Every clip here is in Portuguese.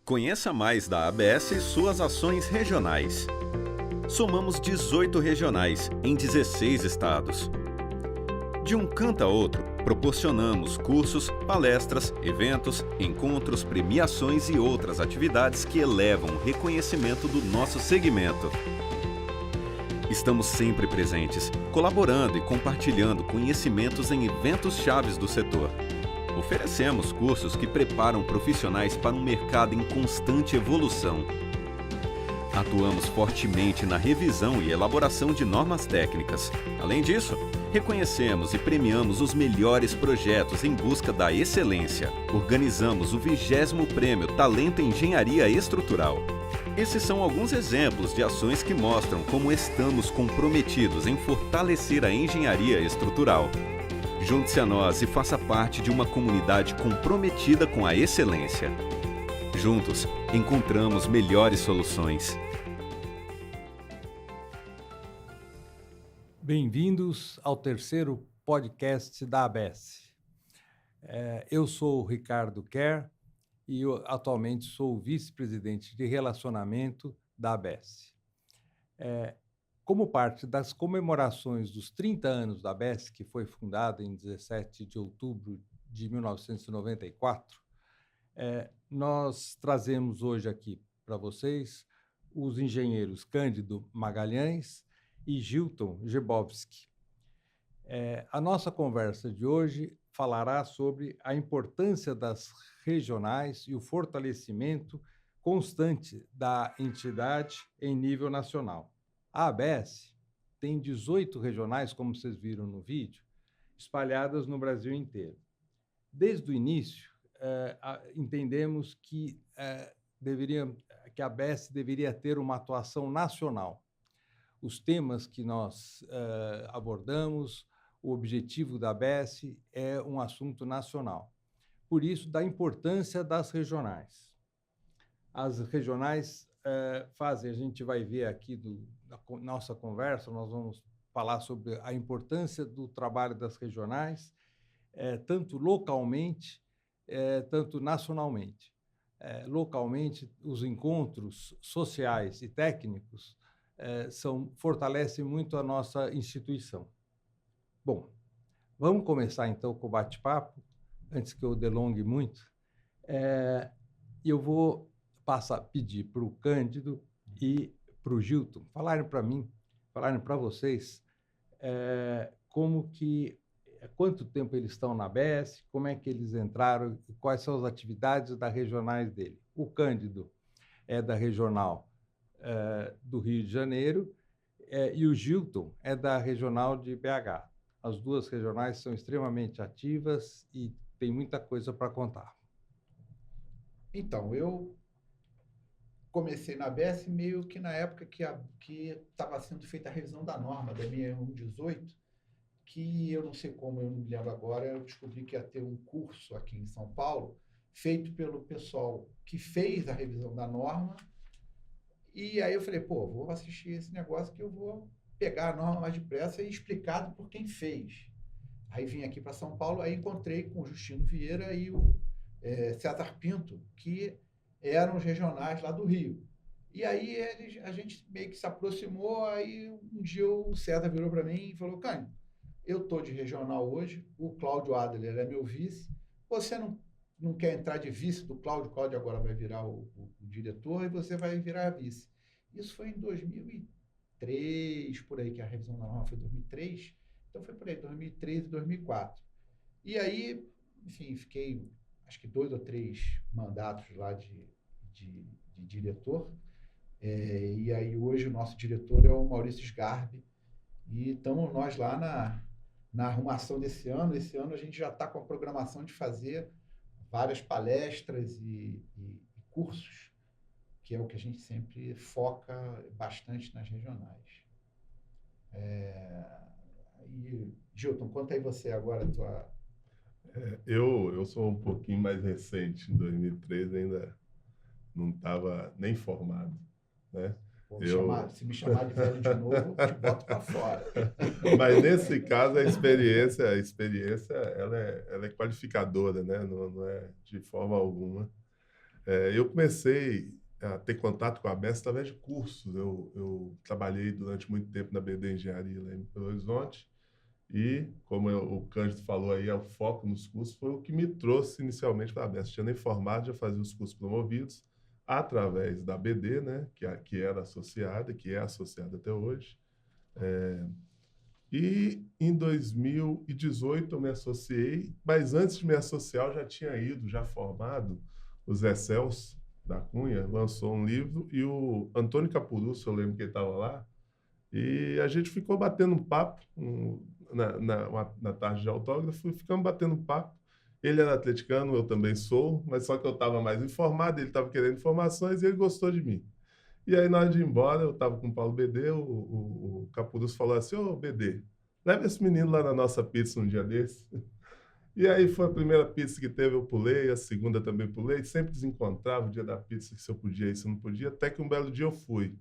Conheça mais da ABS e suas ações regionais. Somamos 18 regionais em 16 estados. De um canto a outro, proporcionamos cursos, palestras, eventos, encontros, premiações e outras atividades que elevam o reconhecimento do nosso segmento. Estamos sempre presentes, colaborando e compartilhando conhecimentos em eventos chaves do setor. Oferecemos cursos que preparam profissionais para um mercado em constante evolução. Atuamos fortemente na revisão e elaboração de normas técnicas. Além disso, reconhecemos e premiamos os melhores projetos em busca da excelência. Organizamos o 20º Prêmio Talento em Engenharia Estrutural. Esses são alguns exemplos de ações que mostram como estamos comprometidos em fortalecer a engenharia estrutural. Junte-se a nós e faça parte de uma comunidade comprometida com a excelência. Juntos, encontramos melhores soluções. Bem-vindos ao terceiro podcast da ABS. Eu sou o Ricardo Kerr e eu atualmente sou o vice-presidente de relacionamento da ABS. Como parte das comemorações dos 30 anos da ABS, que foi fundada em 17 de outubro de 1994, nós trazemos hoje aqui para vocês os engenheiros Cândido Magalhães e Gilton Gebowski. A nossa conversa de hoje falará sobre a importância das regionais e o fortalecimento constante da entidade em nível nacional. A ABS tem 18 regionais, como vocês viram no vídeo, espalhadas no Brasil inteiro. Desde o início, entendemos que a ABS deveria ter uma atuação nacional. Os temas que nós abordamos, o objetivo da ABS é um assunto nacional. Por isso, da importância das regionais. As regionais a gente vai ver aqui na nossa conversa, nós vamos falar sobre a importância do trabalho das regionais, tanto localmente, tanto nacionalmente. Localmente, os encontros sociais e técnicos fortalecem muito a nossa instituição. Bom, vamos começar então com o bate-papo, antes que eu delongue muito. Eu vou pedir para o Cândido e para o Gilton falarem para vocês quanto tempo eles estão na ABS, como é que eles entraram, quais são as atividades das regionais dele. O Cândido é da regional do Rio de Janeiro e o Gilton é da regional de BH. As duas regionais são extremamente ativas e tem muita coisa para contar. Então, eu comecei na ABS meio que na época que estava sendo feita a revisão da norma da 6118, que eu não sei como, eu não me lembro agora, eu descobri que ia ter um curso aqui em São Paulo, feito pelo pessoal que fez a revisão da norma, e aí eu falei, vou assistir esse negócio que eu vou pegar a norma mais depressa e explicado por quem fez. Aí vim aqui para São Paulo, aí encontrei com o Justino Vieira e o César Pinto, que eram os regionais lá do Rio. E aí a gente meio que se aproximou, aí um dia o César virou para mim e falou, Cândido, eu estou de regional hoje, o Cláudio Adler é meu vice, você não quer entrar de vice do Cláudio? O Cláudio agora vai virar o diretor e você vai virar a vice. Isso foi em 2003, por aí, que a revisão da norma foi em 2003, então foi por aí, 2003 e 2004. E aí, enfim, fiquei acho que 2 ou 3 mandatos lá de diretor, e aí hoje o nosso diretor é o Maurício Sgarbi, e estamos nós lá na arrumação desse ano. Esse ano a gente já está com a programação de fazer várias palestras e cursos, que é o que a gente sempre foca bastante nas regionais. E, Gilton, conta aí você agora a tua... Eu sou um pouquinho mais recente, em 2013 ainda não estava nem formado, né? Se me chamar de velho de novo, eu te boto para fora. Mas nesse caso a experiência ela é qualificadora, né? Não é de forma alguma. Eu comecei a ter contato com a ABES através de cursos. Eu trabalhei durante muito tempo na BD Engenharia lá em Belo Horizonte e, como o Cândido falou aí, o foco nos cursos foi o que me trouxe inicialmente para a ABES. Tinha nem formado, já fazia os cursos promovidos através da BD, né, que era associada, que é associada até hoje. E em 2018 eu me associei, mas antes de me associar eu já tinha ido, já formado. O Zé Celso da Cunha lançou um livro e o Antônio Capurusso, eu lembro que ele estava lá, e a gente ficou batendo um papo na tarde de autógrafo, e ficamos batendo um papo. Ele era atleticano, eu também sou, mas só que eu estava mais informado, ele estava querendo informações e ele gostou de mim. E aí, na hora de ir embora, eu estava com o Paulo BD, o Capurusso falou assim, ô BD, leva esse menino lá na nossa pizza um dia desse. E aí foi a primeira pizza que teve, eu pulei, a segunda também pulei, sempre desencontrava o dia da pizza, que se eu podia ir, se eu não podia, até que um belo dia eu fui.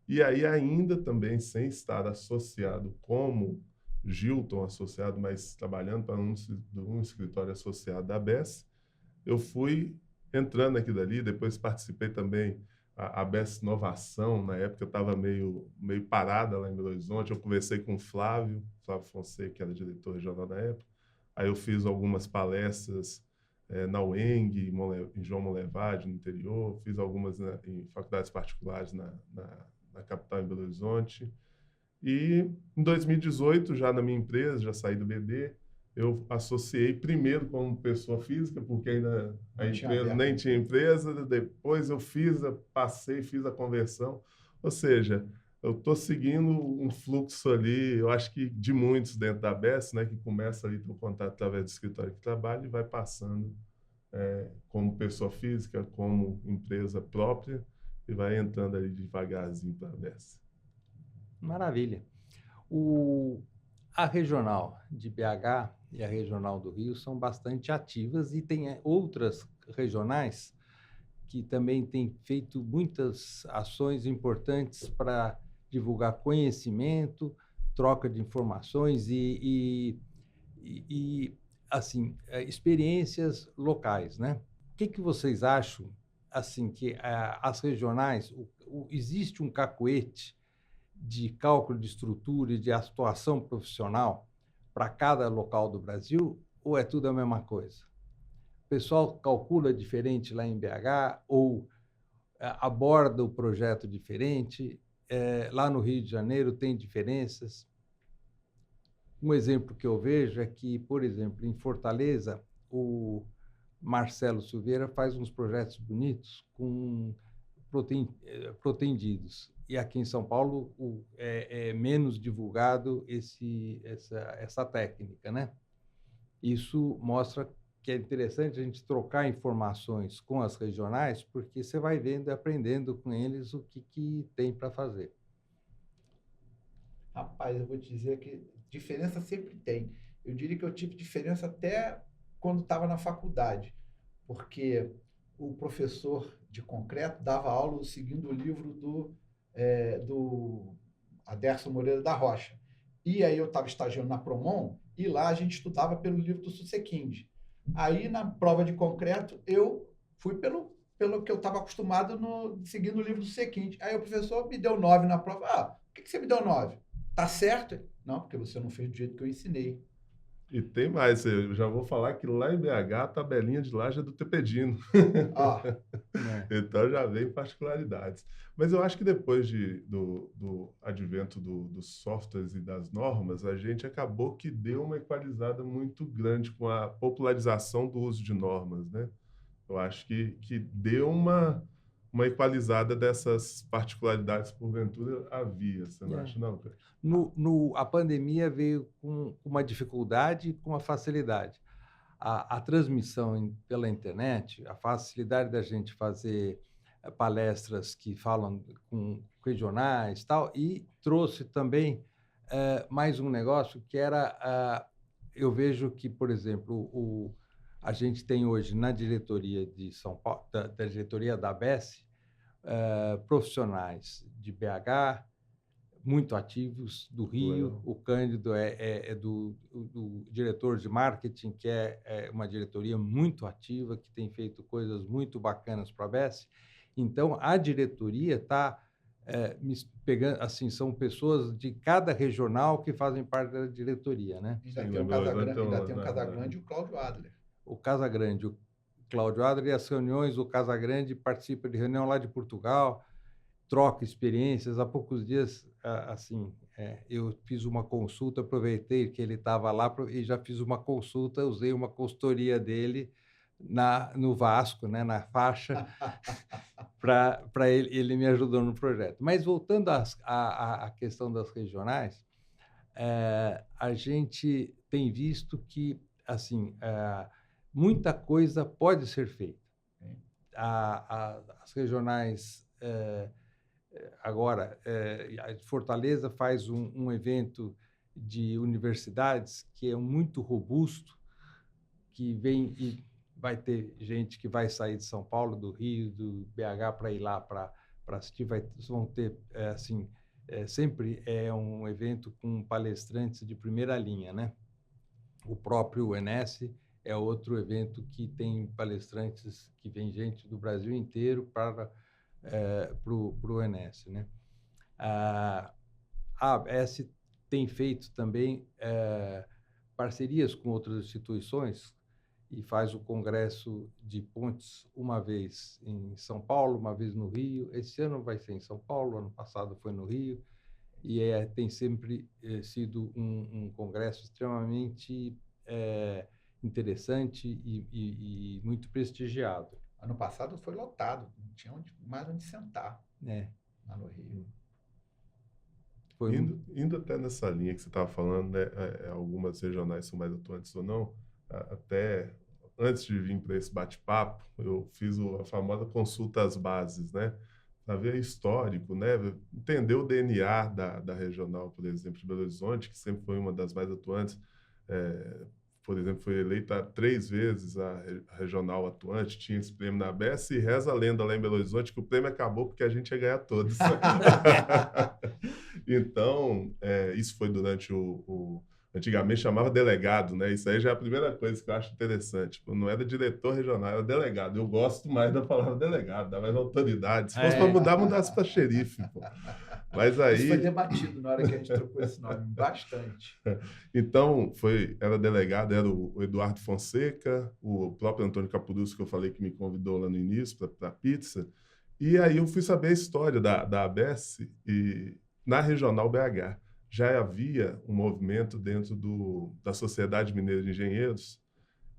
E aí ainda também, sem estar associado como Gilton associado, mas trabalhando para um escritório associado da ABES, eu fui entrando aqui dali, depois participei também a ABES Inovação, na época eu estava meio parada lá em Belo Horizonte, eu conversei com o Flávio Fonseca, que era diretor regional na época, aí eu fiz algumas palestras na UENG, em João Molevade, no interior, fiz algumas em faculdades particulares na capital, em Belo Horizonte. E em 2018, já na minha empresa, já saí do BD, eu associei primeiro como pessoa física, porque ainda a empresa nem tinha empresa, depois eu fiz a conversão. Ou seja, eu estou seguindo um fluxo ali, eu acho que de muitos dentro da ABES, né, que começa ali o contato através do escritório que trabalha e vai passando como pessoa física, como empresa própria, e vai entrando ali devagarzinho para a ABES. Maravilha. A regional de BH e a regional do Rio são bastante ativas e tem outras regionais que também têm feito muitas ações importantes para divulgar conhecimento, troca de informações e assim, experiências locais, né? O que vocês acham, assim, que as regionais, existe um cacoete de cálculo de estrutura e de atuação profissional para cada local do Brasil, ou é tudo a mesma coisa? O pessoal calcula diferente lá em BH ou aborda o projeto diferente? Lá no Rio de Janeiro tem diferenças? Um exemplo que eu vejo é que, por exemplo, em Fortaleza, o Marcelo Silveira faz uns projetos bonitos com protendidos. E aqui em São Paulo é menos divulgado essa técnica, né? Isso mostra que é interessante a gente trocar informações com as regionais, porque você vai vendo e aprendendo com eles o que tem para fazer. Rapaz, eu vou te dizer que diferença sempre tem. Eu diria que eu tive diferença até quando estava na faculdade, porque o professor de concreto dava aula seguindo o livro do Aderson Moreira da Rocha. E aí eu estava estagiando na Promon e lá a gente estudava pelo livro do Susequinde. Aí, na prova de concreto, eu fui pelo que eu estava acostumado seguindo o livro do Susequinde. Aí o professor me deu 9 na prova. Por que você me deu 9? Tá certo? Não, porque você não fez do jeito que eu ensinei. E tem mais, eu já vou falar que lá em BH a tabelinha de laje é do Tepedino. Então já vem particularidades. Mas eu acho que depois do advento dos softwares e das normas, a gente acabou que deu uma equalizada muito grande com a popularização do uso de normas, né? Eu acho que deu uma equalizada dessas particularidades, porventura havia, você não acha, não, cara? A pandemia veio com uma dificuldade e com uma facilidade. A transmissão pela internet, a facilidade da gente fazer palestras que falam com regionais tal, e trouxe também mais um negócio que era, eu vejo que, por exemplo, a gente tem hoje na diretoria de São Paulo, da diretoria da ABES, profissionais de BH, muito ativos do Rio. O Cândido é do diretor de marketing, que é uma diretoria muito ativa, que tem feito coisas muito bacanas para a ABS. Então, a diretoria está pegando, assim, são pessoas de cada regional que fazem parte da diretoria, né? Ainda tem o Casagrande e o Cláudio Adler. O Casagrande, o Cláudio Adler, e as reuniões, o Casagrande participa de reunião lá de Portugal, troca experiências. Há poucos dias, eu fiz uma consulta, aproveitei que ele estava lá e já fiz uma consulta, usei uma consultoria dele no Vasco, né, na faixa, para ele me ajudou no projeto. Mas voltando à questão das regionais, a gente tem visto que assim, muita coisa pode ser feita. As regionais agora, Fortaleza faz um evento de universidades que é muito robusto, que vem e vai ter gente que vai sair de São Paulo, do Rio, do BH para ir lá para assistir. Vão ter, sempre é um evento com palestrantes de primeira linha, né? O próprio ENS é outro evento que tem palestrantes, que vem gente do Brasil inteiro para o ENS, né? A ABS tem feito também parcerias com outras instituições e faz o Congresso de Pontes uma vez em São Paulo, uma vez no Rio. Esse ano vai ser em São Paulo, ano passado foi no Rio, e tem sempre sido um congresso extremamente interessante e muito prestigiado. Ano passado foi lotado, não tinha mais onde sentar lá no Rio. Indo até nessa linha que você estava falando, né, algumas regionais são mais atuantes ou não, até antes de vir para esse bate-papo, eu fiz a famosa consulta às bases, né, para ver histórico, né, entender o DNA da regional, por exemplo, de Belo Horizonte, que sempre foi uma das mais atuantes. Por exemplo, foi eleita 3 vezes a regional atuante, tinha esse prêmio na ABS, e reza a lenda lá em Belo Horizonte que o prêmio acabou porque a gente ia ganhar todos. Então, isso foi durante antigamente chamava delegado, né? Isso aí já é a primeira coisa que eu acho interessante. Não era diretor regional, era delegado. Eu gosto mais da palavra delegado, dá mais autoridade. Se fosse para mudar, mudasse para xerife, pô. Mas aí... Isso foi debatido na hora que a gente trocou esse nome, bastante. Então, era delegado, era o Eduardo Fonseca, o próprio Antônio Capurusco, que eu falei que me convidou lá no início para a pizza. E aí eu fui saber a história da ABS, e na Regional BH já havia um movimento dentro da Sociedade Mineira de Engenheiros,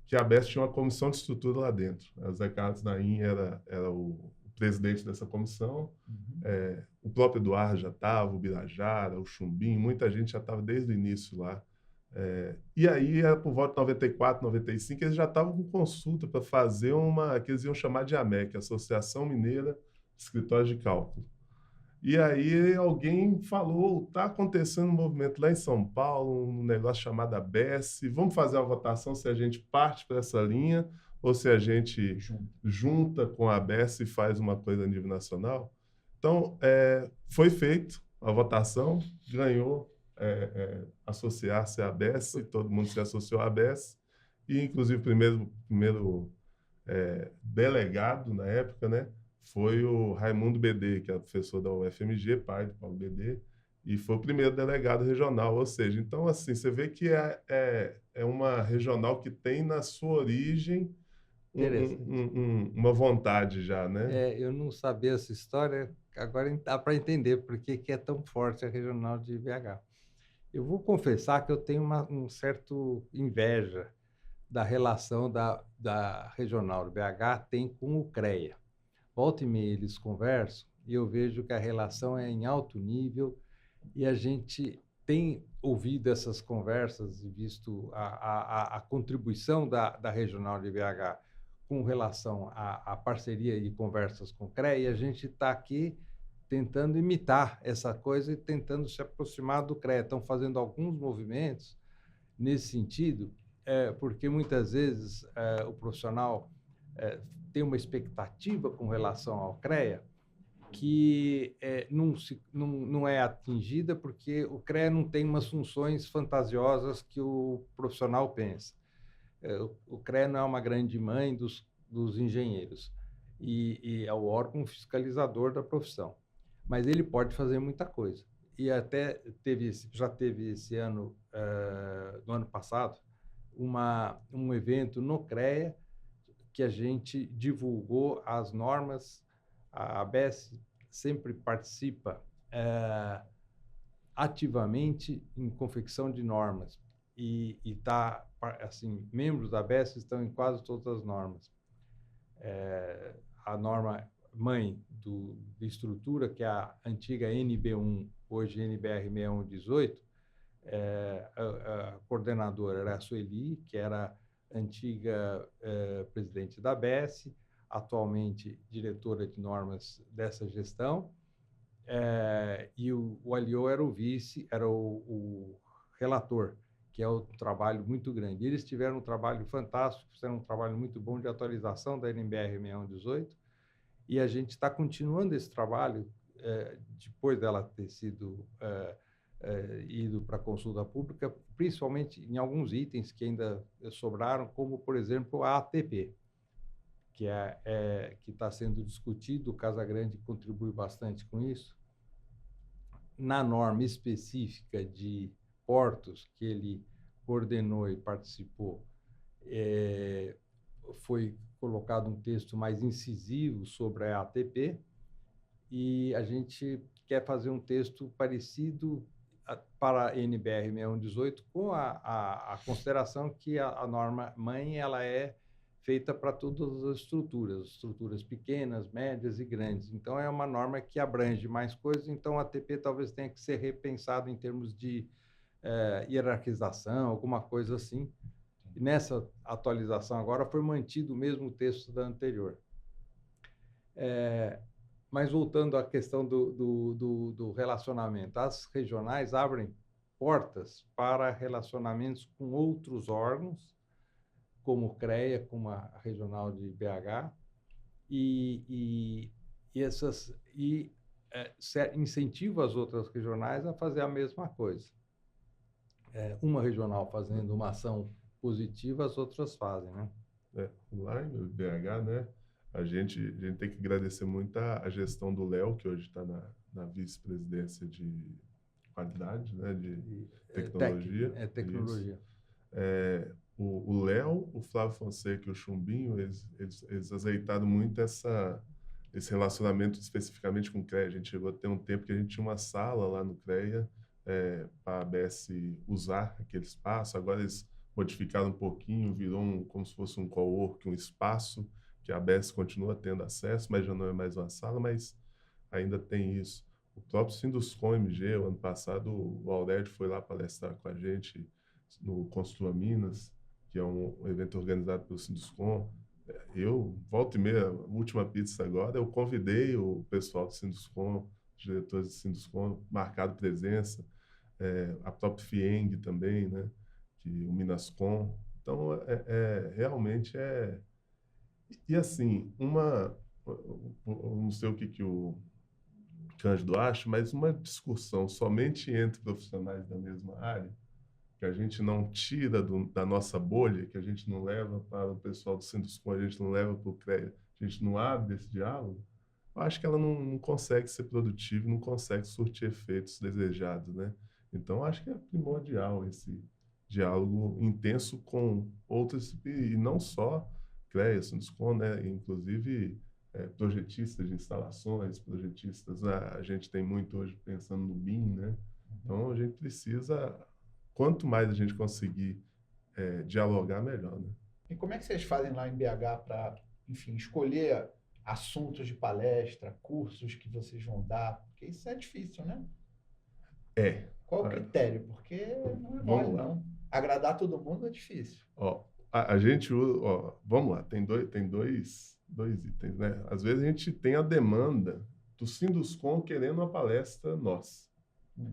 que a ABS tinha uma comissão de estrutura lá dentro. O Zé Carlos Naim era o presidente dessa comissão. O próprio Eduardo já estava, o Birajara, o Chumbim, muita gente já estava desde o início lá. E aí, era por volta de 94, 95, eles já estavam com consulta para fazer que eles iam chamar de AMEC, Associação Mineira de Escritórios de Cálculo. E aí alguém falou, está acontecendo um movimento lá em São Paulo, um negócio chamado ABS, vamos fazer uma votação se a gente parte para essa linha ou se a gente junta com a ABS e faz uma coisa a nível nacional. Então, foi feito a votação, ganhou associar-se à ABS, todo mundo se associou à ABS, e inclusive o primeiro delegado na época, né, foi o Raimundo BD, que é professor da UFMG, pai do Paulo BD, e foi o primeiro delegado regional. Ou seja, então, assim, você vê que é uma regional que tem na sua origem uma vontade já, né? Eu não sabia essa história, agora dá para entender por que é tão forte a regional de BH. Eu vou confessar que eu tenho um certo inveja da relação da regional do BH tem com o CREA. Volta e meia eles conversam e eu vejo que a relação é em alto nível e a gente tem ouvido essas conversas e visto a contribuição da regional de BH com relação à parceria e conversas com o CREA, e a gente está aqui tentando imitar essa coisa e tentando se aproximar do CREA. Estão fazendo alguns movimentos nesse sentido, porque muitas vezes o profissional tem uma expectativa com relação ao CREA que não é atingida porque o CREA não tem umas funções fantasiosas que o profissional pensa. O CREA não é uma grande mãe dos engenheiros e é o órgão fiscalizador da profissão, mas ele pode fazer muita coisa. E até já teve esse ano, no ano passado, um evento no CREA que a gente divulgou as normas. A ABS sempre participa ativamente em confecção de normas e tá, assim, membros da ABS estão em quase todas as normas. A norma mãe de estrutura, que é a antiga NB1, hoje NBR 6118, a coordenadora era a Sueli, que era antiga presidente da ABS, atualmente diretora de normas dessa gestão, e o Aliô era o vice, era o relator, que é um trabalho muito grande. Eles tiveram um trabalho fantástico, fizeram um trabalho muito bom de atualização da NBR 6118, e a gente está continuando esse trabalho, depois dela ter sido ido para a consulta pública, principalmente em alguns itens que ainda sobraram, como, por exemplo, a ATP, que está sendo discutido. O Casagrande contribui bastante com isso. Na norma específica de portos, que ele coordenou e participou, foi colocado um texto mais incisivo sobre a ATP, e a gente quer fazer um texto parecido para a NBR 6118, com a consideração que a norma mãe ela é feita para todas as estruturas pequenas, médias e grandes. Então, é uma norma que abrange mais coisas, então a ATP talvez tenha que ser repensado em termos de hierarquização, alguma coisa assim. E nessa atualização agora foi mantido o mesmo texto da anterior. Mas voltando à questão do relacionamento, as regionais abrem portas para relacionamentos com outros órgãos, como o CREA, como a regional de BH, e incentiva as outras regionais a fazer a mesma coisa. Uma regional fazendo uma ação positiva, as outras fazem, né? Lá em BH, né? A gente tem que agradecer muito a gestão do Léo, que hoje está na vice-presidência de qualidade, né, de tecnologia. Tecnologia. O Léo, o Flávio Fonseca e o Chumbinho, eles azeitaram muito esse relacionamento especificamente com o CREA. A gente chegou a ter um tempo que a gente tinha uma sala lá no CREA para a ABS usar aquele espaço. Agora eles modificaram um pouquinho, virou como se fosse um cowork, um espaço que a ABS continua tendo acesso, mas já não é mais uma sala, mas ainda tem isso. O próprio Sinduscom MG, o ano passado, o Aurélio foi lá palestrar com a gente no Construa Minas, que é um evento organizado pelo Sinduscom. Eu, volta e meia, última pizza agora, eu convidei o pessoal do Sinduscom, os diretores do Sinduscom, marcado presença, a própria FIENG também, né, que o Minascom. Então, realmente é... E assim, não sei o que o Cândido acha, mas uma discussão somente entre profissionais da mesma área, que a gente não tira da nossa bolha, que a gente não leva para o pessoal do Sinduscom, a gente não leva para o CREA, a gente não abre esse diálogo, eu acho que ela não consegue ser produtiva, não consegue surtir efeitos desejados, né? Então, acho que é primordial esse diálogo intenso com outros, e não só CREA, Sinduscom, né? Inclusive projetistas de instalações, projetistas, a gente tem muito hoje pensando no BIM, né? Então, a gente precisa, quanto mais a gente conseguir dialogar, melhor, né? E como é que vocês fazem lá em BH para, enfim, escolher assuntos de palestra, cursos que vocês vão dar? Porque isso é difícil, né? Qual o critério? Porque não é mole, não. Agradar todo mundo é difícil. A gente usa, vamos lá, tem dois itens, né? Às vezes a gente tem a demanda do Sinduscom querendo uma palestra nossa.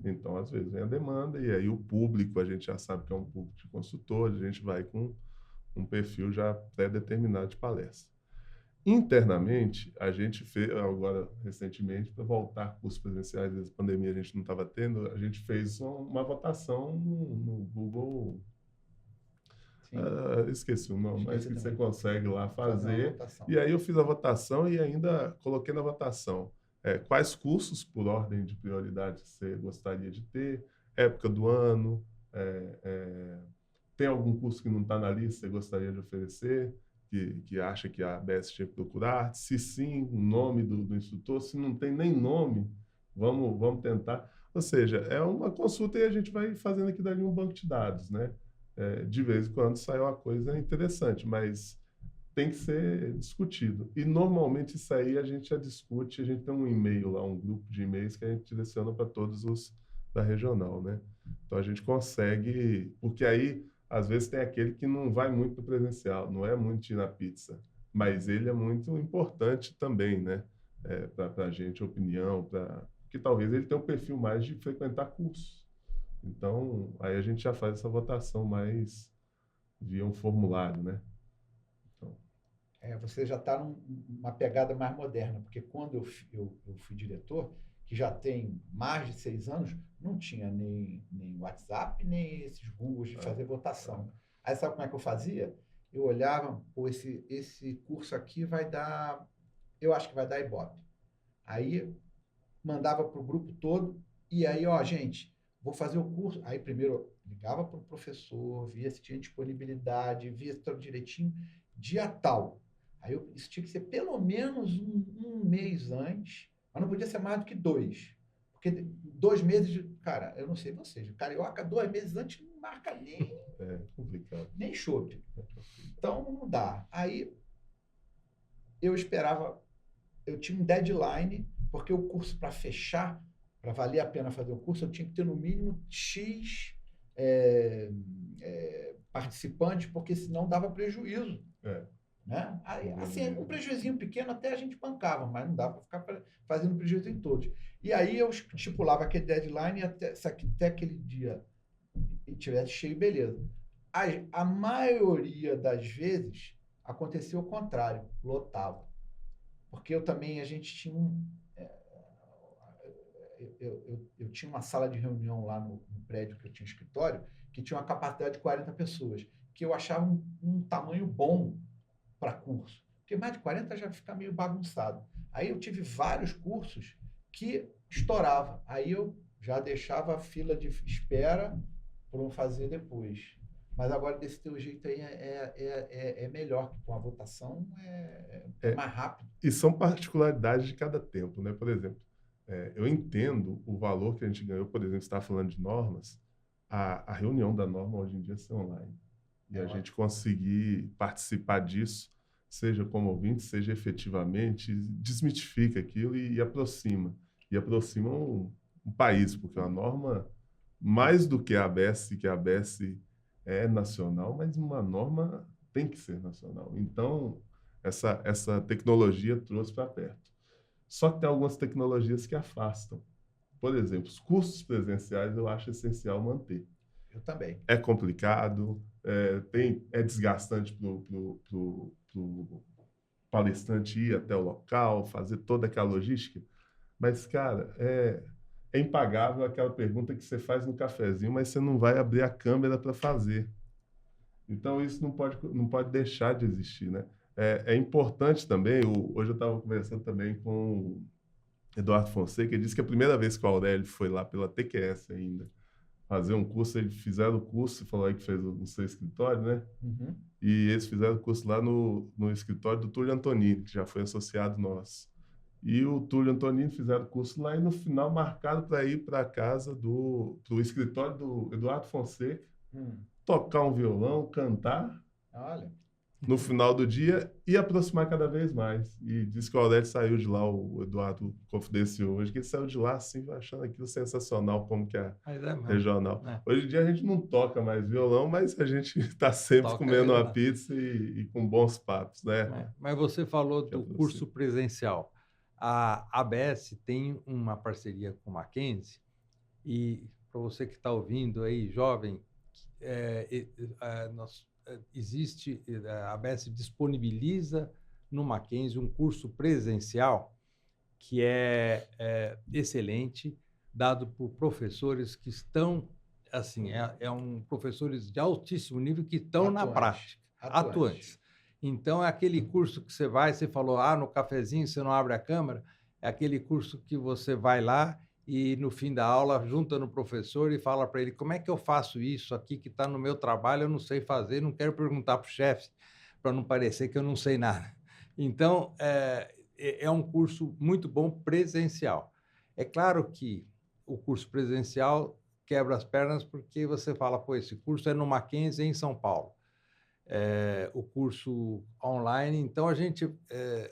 Então, às vezes, vem a demanda e aí o público, a gente já sabe que é um público de consultores, a gente vai com um perfil já pré-determinado de palestra. Internamente, a gente fez, agora, recentemente, para voltar cursos presenciais, às vezes a pandemia a gente não estava tendo, a gente fez uma votação no Google, Sim, esqueci o nome, mas esqueci que você também. consegue lá Fazer uma fazer. votação. E aí eu fiz a votação e ainda coloquei na votação quais cursos, por ordem de prioridade, você gostaria de ter, época do ano, tem algum curso que não está na lista que você gostaria de oferecer, que acha que a ABS tinha que procurar? Se sim, o nome do instrutor. Se não tem nem nome, vamos tentar. Ou seja, é uma consulta e a gente vai fazendo aqui dali um banco de dados, né? De vez em quando sai uma coisa interessante, mas tem que ser discutido. E normalmente isso aí a gente já discute, a gente tem um e-mail lá, um grupo de e-mails que a gente direciona para todos os da regional, né? Então a gente consegue, porque aí às vezes tem aquele que não vai muito no presencial, não é muito ir na pizza, mas ele é muito importante também, né? Para a gente, opinião, que talvez ele tenha um perfil mais de frequentar cursos. Então, aí a gente já faz essa votação mais via um formulário, né? Então, Você já está numa pegada mais moderna, porque quando eu fui diretor, que já tem mais de 6 anos, não tinha nem WhatsApp, nem esses Googles de fazer votação. Aí sabe como é que eu fazia? Eu olhava, pô, esse curso aqui vai dar, eu acho que vai dar Ibope. Aí mandava para o grupo todo, e aí, ó, gente, vou fazer o curso. Aí primeiro eu ligava para o professor, via se tinha disponibilidade, via se estava direitinho, dia tal. Aí isso tinha que ser pelo menos um mês antes, mas não podia ser mais do que 2. Porque 2 meses, cara, eu não sei vocês, carioca 2 meses antes não marca complicado. nem chope. Então não dá. Aí eu esperava, eu tinha um deadline, porque o curso para fechar, para valer a pena fazer o curso, eu tinha que ter no mínimo X participantes, porque senão dava prejuízo. Né? Aí, assim, um prejuízinho pequeno até a gente bancava, mas não dá para ficar fazendo prejuízo em todos. E aí eu estipulava aquele deadline e até aquele dia tivesse cheio, beleza. A maioria das vezes aconteceu o contrário, lotava. Porque a gente tinha eu tinha uma sala de reunião lá no prédio que eu tinha escritório, que tinha uma capacidade de 40 pessoas, que eu achava um tamanho bom para curso. Porque mais de 40 já fica meio bagunçado. Aí eu tive vários cursos que estourava. Aí eu já deixava a fila de espera para fazer depois. Mas agora, desse teu jeito aí, é melhor, com a votação é mais rápido. E são particularidades de cada tempo, né? Por exemplo, eu entendo o valor que a gente ganhou, por exemplo, você está falando de normas, a reunião da norma hoje em dia é ser online. E a gente conseguir participar disso, seja como ouvinte, seja efetivamente, desmitifica aquilo e aproxima. E aproxima um país, porque a norma, mais do que a ABS, que a ABS é nacional, mas uma norma tem que ser nacional. Então, essa tecnologia trouxe para perto. Só que tem algumas tecnologias que afastam. Por exemplo, os cursos presenciais eu acho essencial manter. Eu também. É complicado, é desgastante para o palestrante ir até o local, fazer toda aquela logística. Mas, cara, é impagável aquela pergunta que você faz no cafezinho, mas você não vai abrir a câmera para fazer. Então, isso não pode deixar de existir, né? É importante também, hoje eu estava conversando também com o Eduardo Fonseca, ele disse que a primeira vez que o Aurélio foi lá pela TQS ainda, fazer um curso, eles fizeram o curso, você falou aí que fez no seu escritório, né? Uhum. E eles fizeram o curso lá no escritório do Túlio Antonini, que já foi associado nosso. E o Túlio Antonini fizeram o curso lá e no final marcaram para ir para a casa do escritório do Eduardo Fonseca, tocar um violão, cantar. Olha. No final do dia e aproximar cada vez mais. E disse que o Aurélio saiu de lá, o Eduardo confidenciou hoje, que ele saiu de lá assim, achando aquilo sensacional, como que é regional. Hoje em dia a gente não toca mais violão, mas a gente está sempre comendo uma pizza e com bons papos, né? Mas você falou do curso presencial. A ABS tem uma parceria com o Mackenzie e, para você que está ouvindo aí, jovem, a ABS disponibiliza no Mackenzie um curso presencial que é excelente, dado por professores que estão, assim, professores de altíssimo nível que estão na prática, atuantes. Então, é aquele curso que você falou, no cafezinho você não abre a câmera, é aquele curso que você vai lá e, no fim da aula, junta no professor e fala para ele como é que eu faço isso aqui que está no meu trabalho, eu não sei fazer, não quero perguntar para o chefe, para não parecer que eu não sei nada. Então, é um curso muito bom presencial. É claro que o curso presencial quebra as pernas porque você fala, pô, esse curso é no Mackenzie em São Paulo. O curso online, então a gente,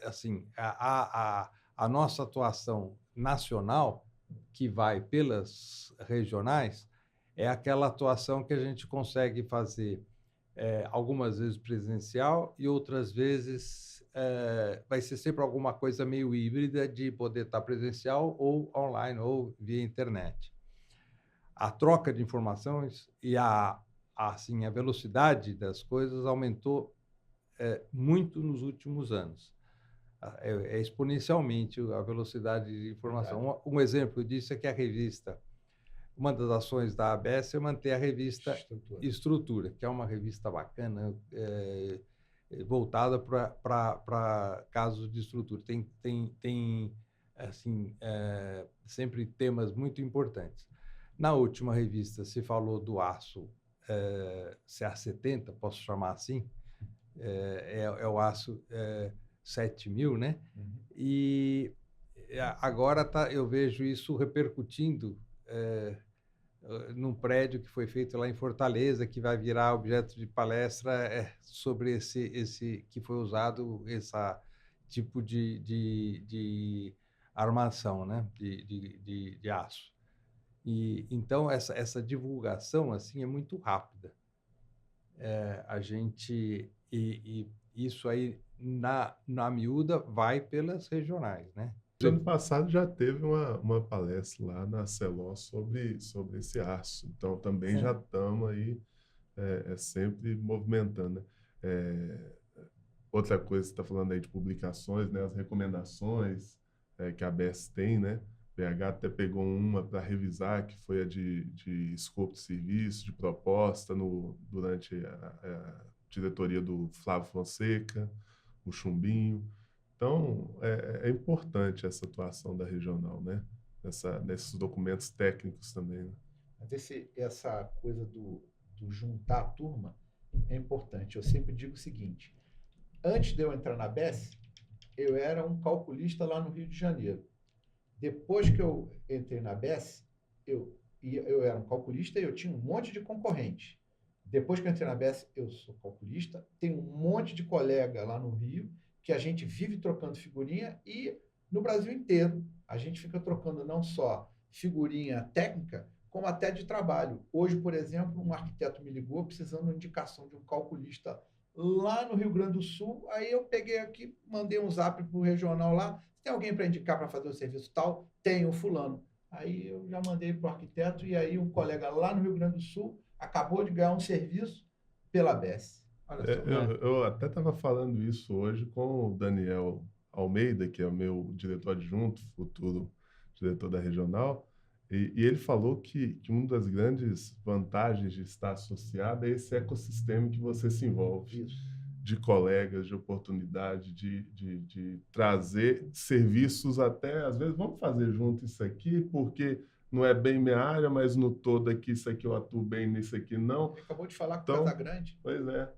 assim, a nossa atuação nacional, que vai pelas regionais, é aquela atuação que a gente consegue fazer algumas vezes presencial e outras vezes vai ser sempre alguma coisa meio híbrida de poder estar presencial ou online ou via internet. A troca de informações e assim, a velocidade das coisas aumentou muito nos últimos anos. Exponencialmente a velocidade de informação. Um exemplo disso é que a revista, uma das ações da ABS é manter a revista Estrutura, que é uma revista bacana, voltada para casos de estrutura. Tem assim, sempre temas muito importantes. Na última revista se falou do aço CA70, posso chamar assim, o aço 7000, né? Uhum. E agora eu vejo isso repercutindo num prédio que foi feito lá em Fortaleza, que vai virar objeto de palestra sobre esse que foi usado, esse tipo de armação, né? de aço. E então essa divulgação assim é muito rápida. E isso aí na miúda vai pelas regionais, né? Ano passado já teve uma palestra lá na CELO sobre esse aço. Então também já estamos aí sempre movimentando, né? Outra coisa que você está falando aí de publicações, né? As recomendações que a ABS tem, né? BH até pegou uma para revisar, que foi a de escopo de serviço, de proposta, durante a diretoria do Flávio Fonseca, o Chumbinho. Então, é importante essa atuação da regional, né? Nesses documentos técnicos também. Né? Mas essa coisa do juntar a turma é importante. Eu sempre digo o seguinte, antes de eu entrar na ABS, eu era um calculista lá no Rio de Janeiro. Depois que eu entrei na ABS, eu era um calculista e eu tinha um monte de concorrente. Depois que eu entrei na ABS, eu sou calculista, tenho um monte de colega lá no Rio, que a gente vive trocando figurinha, e no Brasil inteiro a gente fica trocando não só figurinha técnica, como até de trabalho. Hoje, por exemplo, um arquiteto me ligou precisando de uma indicação de um calculista lá no Rio Grande do Sul, aí eu peguei aqui, mandei um zap para o regional lá, tem alguém para indicar para fazer o serviço tal? Tem, o fulano. Aí eu já mandei para o arquiteto, e aí um colega lá no Rio Grande do Sul acabou de ganhar um serviço pela ABS. Eu até estava falando isso hoje com o Daniel Almeida, que é o meu diretor adjunto, futuro diretor da regional, e ele falou que uma das grandes vantagens de estar associado é esse ecossistema que você se envolve. Isso. De colegas, de oportunidade, de trazer serviços até, às vezes, vamos fazer junto isso aqui, porque não é bem minha área, mas no todo aqui, isso aqui eu atuo bem, nisso aqui não. Você acabou de falar com Casa Grande. Pois é.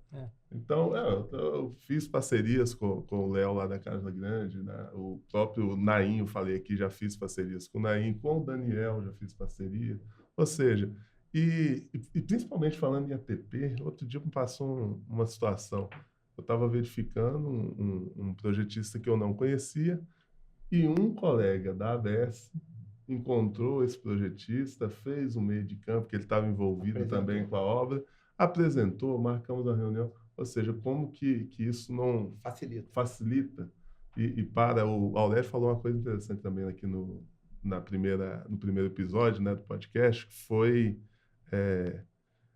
Então, eu fiz parcerias com o Léo lá da Casa Grande, né? O próprio Naim, eu falei aqui, já fiz parcerias com o Naim, com o Daniel, já fiz parceria. Ou seja, e principalmente falando em ATP, outro dia me passou uma situação. Eu estava verificando um projetista que eu não conhecia, e um colega da ABS encontrou esse projetista, fez um meio de campo, que ele estava envolvido também com a obra, apresentou, marcamos a reunião. Ou seja, como que isso não facilita. E para o Aurélio falou uma coisa interessante também aqui no primeiro episódio, né, do podcast, que foi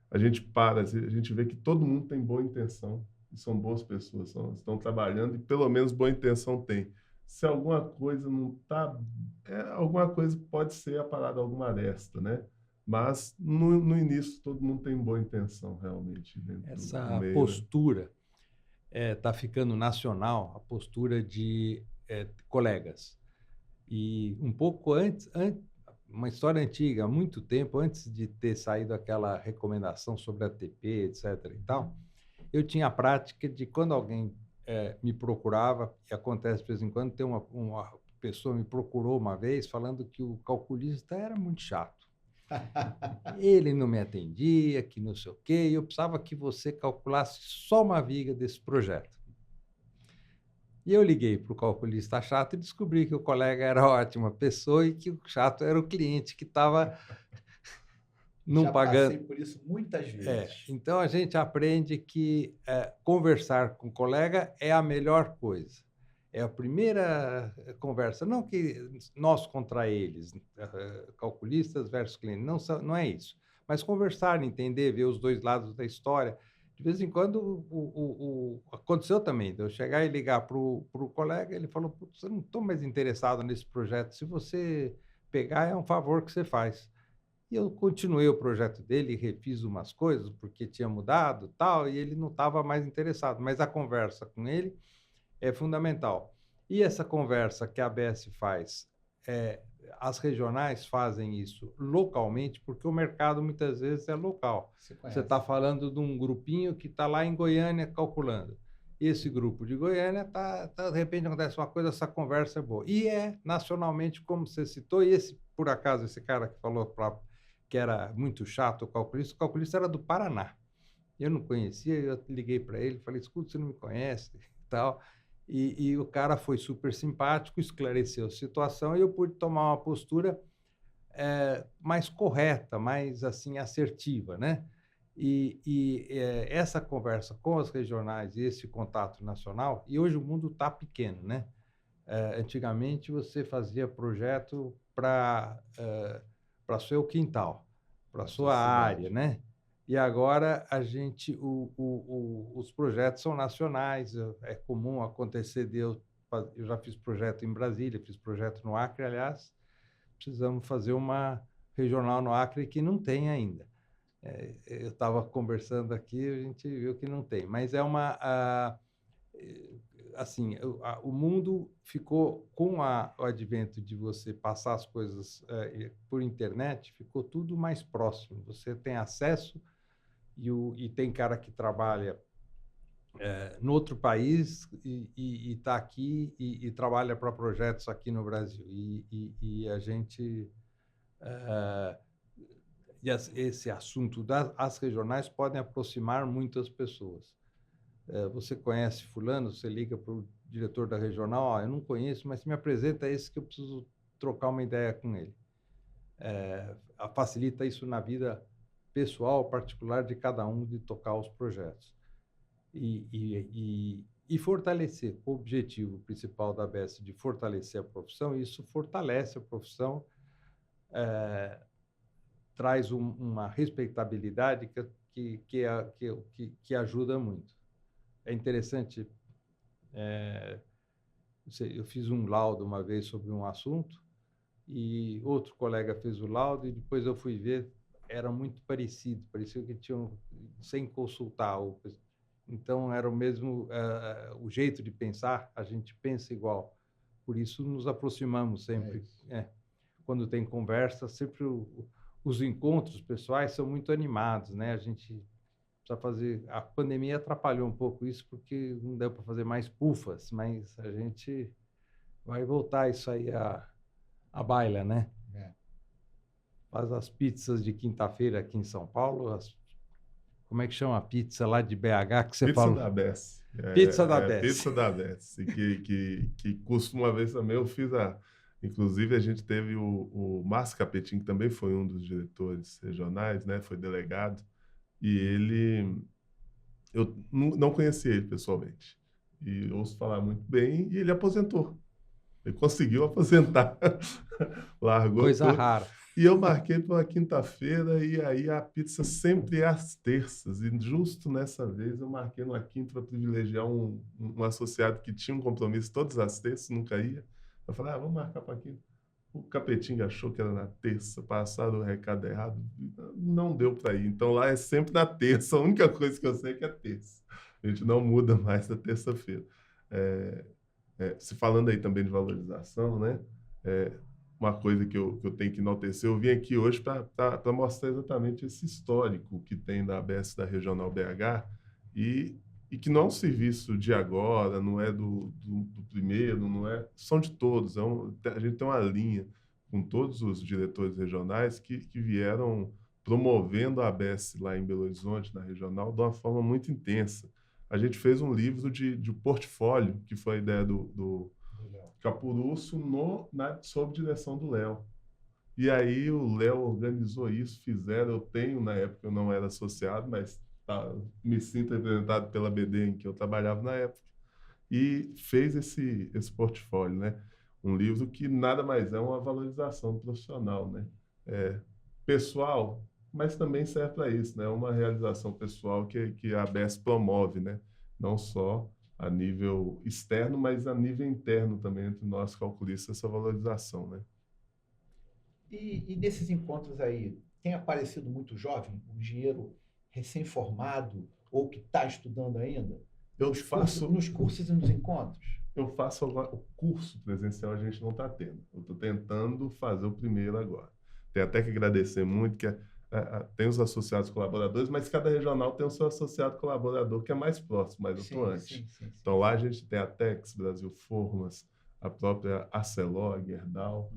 a gente vê que todo mundo tem boa intenção e são boas pessoas, estão trabalhando e pelo menos boa intenção tem. Se alguma coisa não está... alguma coisa pode ser a parada alguma aresta, né? Mas no início todo mundo tem boa intenção, realmente. Essa postura está ficando nacional, a postura de colegas. E um pouco antes, uma história antiga, há muito tempo, antes de ter saído aquela recomendação sobre a ATP, etc. e tal, eu tinha a prática de quando alguém me procurava, e acontece de vez em quando, uma pessoa me procurou uma vez falando que o calculista era muito chato. Ele não me atendia, que não sei o quê, e eu precisava que você calculasse só uma viga desse projeto. E eu liguei para o calculista chato e descobri que o colega era ótima pessoa e que o chato era o cliente que estava não pagando. Já passei por isso muitas vezes. Então, a gente aprende que conversar com o colega é a melhor coisa. É a primeira conversa, não que nós contra eles, calculistas versus clientes, não é isso. Mas conversar, entender, ver os dois lados da história. De vez em quando, aconteceu também, de eu chegar e ligar para o colega, ele falou, putz, eu não estou mais interessado nesse projeto, se você pegar, é um favor que você faz. E eu continuei o projeto dele, refiz umas coisas, porque tinha mudado tal, e ele não estava mais interessado. Mas a conversa com ele é fundamental. E essa conversa que a ABS faz, as regionais fazem isso localmente, porque o mercado muitas vezes é local. Você está falando de um grupinho que está lá em Goiânia calculando. Esse grupo de Goiânia, de repente acontece uma coisa, essa conversa é boa. E nacionalmente, como você citou, e por acaso, esse cara que falou que era muito chato o calculista era do Paraná. Eu não conhecia, eu liguei para ele, falei, escuta, você não me conhece e tal. E o cara foi super simpático, esclareceu a situação e eu pude tomar uma postura mais correta, mais assim assertiva, né? Essa conversa com as regionais e esse contato nacional, e hoje o mundo está pequeno, né? Antigamente você fazia projeto para seu quintal, para sua área, né? E agora os projetos são nacionais, é comum acontecer eu já fiz projeto em Brasília, fiz projeto no Acre, aliás, precisamos fazer uma regional no Acre que não tem ainda. Eu estava conversando aqui, a gente viu que não tem, mas assim, o mundo ficou, com o advento de você passar as coisas por internet, ficou tudo mais próximo, você tem acesso e tem cara que trabalha no outro país e está aqui e trabalha para projetos aqui no Brasil. E a gente... esse assunto das regionais podem aproximar muitas pessoas. Você conhece fulano, você liga para o diretor da regional, eu não conheço, mas me apresenta esse que eu preciso trocar uma ideia com ele. Facilita isso na vida pessoal, particular de cada um de tocar os projetos. E fortalecer, o objetivo principal da ABS de fortalecer a profissão, e isso fortalece a profissão, traz uma respeitabilidade que ajuda muito. É interessante, eu fiz um laudo uma vez sobre um assunto, e outro colega fez o laudo, e depois eu fui ver, era muito parecido, parecia que tinham, sem consultar. Então, era o mesmo, o jeito de pensar, a gente pensa igual. Por isso, nos aproximamos sempre. Quando tem conversa, sempre os encontros pessoais são muito animados, né? A gente precisa fazer... A pandemia atrapalhou um pouco isso, porque não deu para fazer mais pufas, mas a gente vai voltar isso aí à baila, né? Faz as pizzas de quinta-feira aqui em São Paulo, como é que chama a pizza lá de BH que você fala? Pizza da ABS. Pizza da ABS. Pizza da ABS, que custa uma vez também, eu fiz inclusive a gente teve o Márcio Capetinho, que também foi um dos diretores regionais, né, foi delegado, e eu não conhecia ele pessoalmente, e ouço falar muito bem, e ele aposentou. Ele conseguiu aposentar, largou coisa tudo. rara. E eu marquei para uma quinta-feira e aí a pizza sempre é às terças. E justo nessa vez eu marquei numa quinta para privilegiar um associado que tinha um compromisso todas as terças, nunca ia. Eu falei, vamos marcar para quinta. O Capetinga achou que era na terça, passaram o recado errado, não deu para ir. Então lá é sempre na terça, a única coisa que eu sei é que é terça. A gente não muda mais da terça-feira. Se falando aí também de valorização, né? Uma coisa que eu tenho que enaltecer, eu vim aqui hoje para mostrar exatamente esse histórico que tem da ABS da Regional BH e que não é um serviço de agora, não é do primeiro, não é, são de todos. A gente tem uma linha com todos os diretores regionais que vieram promovendo a ABS lá em Belo Horizonte, na Regional, de uma forma muito intensa. A gente fez um livro de portfólio, que foi a ideia do Capuruço, sob direção do Léo. E aí o Léo organizou isso, fizeram, eu tenho, na época eu não era associado, mas me sinto representado pela BD em que eu trabalhava na época, e fez esse portfólio, né? Um livro que nada mais é uma valorização do profissional, né? Pessoal, mas também serve para isso, né? Uma realização pessoal que a ABS promove, né? Não só a nível externo, mas a nível interno também, entre nós calculistas, essa valorização, né? E desses encontros aí, tem aparecido muito jovem, um engenheiro recém-formado ou que está estudando ainda? Nos cursos e nos encontros? Eu faço agora, o curso presencial a gente não está tendo. Eu estou tentando fazer o primeiro agora. Tem até que agradecer muito que tem os associados colaboradores, mas cada regional tem o seu associado colaborador que é mais próximo, mais atuante. Sim. Então lá a gente tem a Tex, Brasil Formas, a própria Arcelor, Gerdau.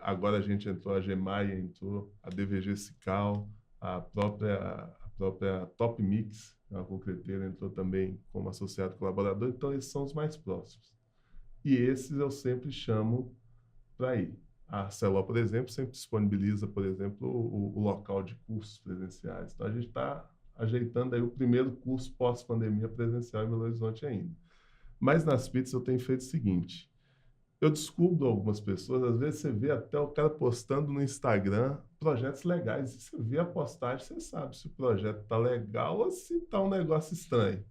Agora a gente entrou, a Gemaia entrou, a DVG Cical, a própria Top Mix, a concreteira, entrou também como associado colaborador. Então esses são os mais próximos. E esses eu sempre chamo para ir. A Arcelor, por exemplo, sempre disponibiliza, por exemplo, o local de cursos presenciais. Então, a gente está ajeitando aí o primeiro curso pós-pandemia presencial em Belo Horizonte ainda. Mas nas pizzas eu tenho feito o seguinte, eu descubro algumas pessoas, às vezes você vê até o cara postando no Instagram projetos legais, e você vê a postagem, você sabe se o projeto está legal ou se está um negócio estranho.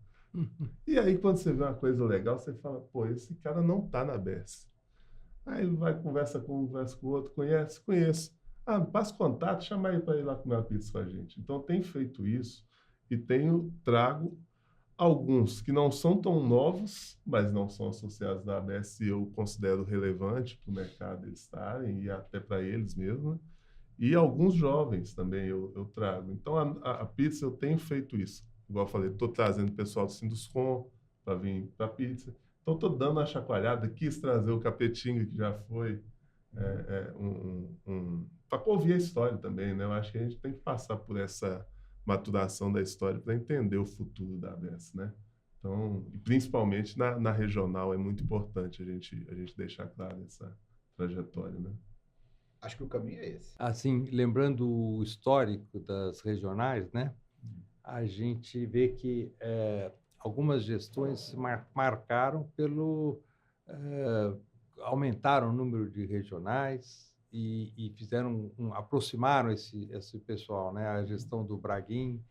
E aí, quando você vê uma coisa legal, você fala, pô, esse cara não está na ABS. Aí ele vai, conversa com o outro, conhece? Conheço. Passa contato, chama ele para ir lá comer uma pizza com a gente. Então, eu tenho feito isso e trago alguns que não são tão novos, mas não são associados da ABS e eu considero relevante para o mercado eles estarem e até para eles mesmo, né? E alguns jovens também eu trago. Então, a pizza eu tenho feito isso. Igual eu falei, estou trazendo o pessoal do Sinduscom para vir para a pizza. Então, estou dando uma chacoalhada, quis trazer o Capetinga, que já foi para ouvir a história também, né? Eu acho que a gente tem que passar por essa maturação da história para entender o futuro da ABS, né? Então, e principalmente na regional, é muito importante a gente deixar clara essa trajetória, né? Acho que o caminho é esse. Assim, lembrando o histórico das regionais, né? A gente vê que algumas gestões marcaram aumentaram o número de regionais e fizeram aproximaram esse pessoal, né? A gestão do Braguin,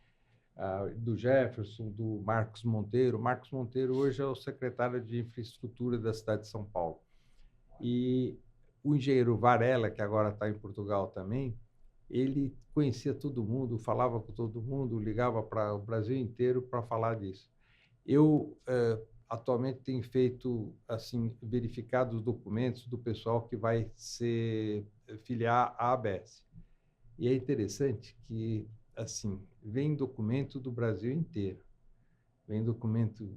do Jefferson, do Marcos Monteiro. Marcos Monteiro hoje é o secretário de Infraestrutura da cidade de São Paulo. E o engenheiro Varela, que agora está em Portugal também, ele conhecia todo mundo, falava com todo mundo, ligava para o Brasil inteiro para falar disso. Eu, atualmente, tenho feito, assim, verificado os documentos do pessoal que vai se filiar à ABS. E é interessante que, assim, vem documento do Brasil inteiro. Vem documento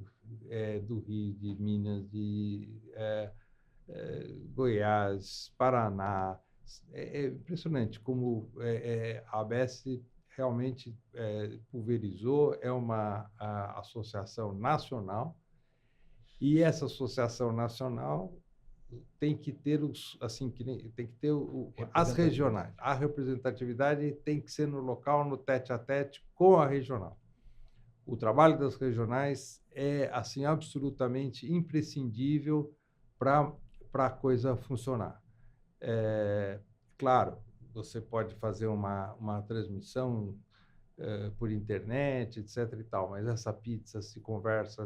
do Rio, de Minas, de Goiás, Paraná. É impressionante como a ABS realmente pulverizou, é uma associação nacional, e essa associação nacional tem que ter as regionais. A representatividade tem que ser no local, no tete-a-tete com a regional. O trabalho das regionais é assim absolutamente imprescindível para a coisa funcionar. Claro, você pode fazer uma transmissão por internet, etc. e tal, mas essa pizza, se conversa,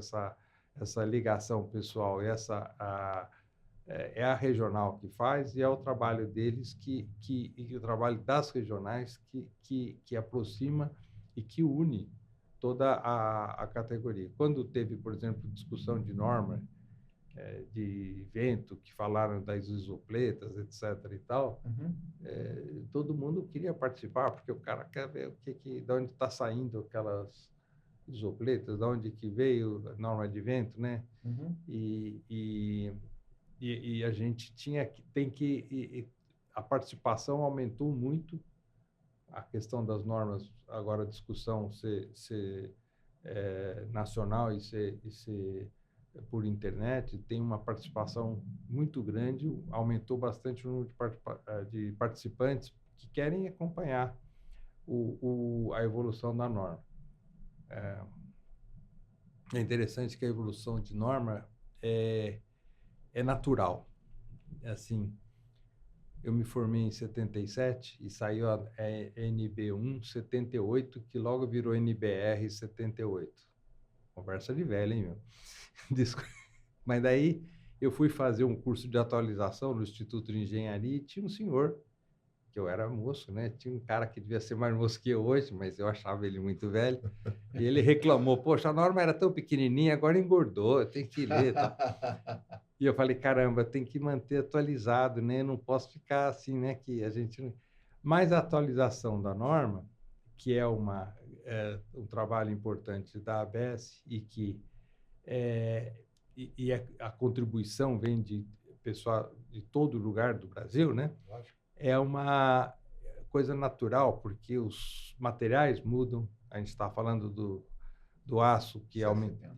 essa ligação pessoal, é a regional que faz e é o trabalho deles e o trabalho das regionais que aproxima e que une toda a categoria. Quando teve, por exemplo, discussão de norma, de evento, que falaram das isopletas, etc. e tal, todo mundo queria participar, porque o cara quer ver de onde está saindo aquelas isopletas, de onde que veio a norma de vento, né? E a gente a participação aumentou muito, a questão das normas, agora a discussão ser nacional e ser por internet, tem uma participação muito grande, aumentou bastante o número de participantes que querem acompanhar a evolução da norma. É interessante que a evolução de norma é natural. Assim, eu me formei em 77 e saiu a NB1 78, que logo virou NBR 78. Conversa de velho, hein, meu? Mas daí eu fui fazer um curso de atualização no Instituto de Engenharia e tinha um senhor, que eu era moço, né? Tinha um cara que devia ser mais moço que eu hoje, mas eu achava ele muito velho. E ele reclamou, poxa, a norma era tão pequenininha, agora engordou, tem que ler. Tá? E eu falei, caramba, tem que manter atualizado, né? Não posso ficar assim, né? Que a gente... Mas a atualização da norma, que é um trabalho importante da ABS e que a contribuição vem de pessoal de todo lugar do Brasil, né? É uma coisa natural, porque os materiais mudam. A gente está falando do aço, que aumenta,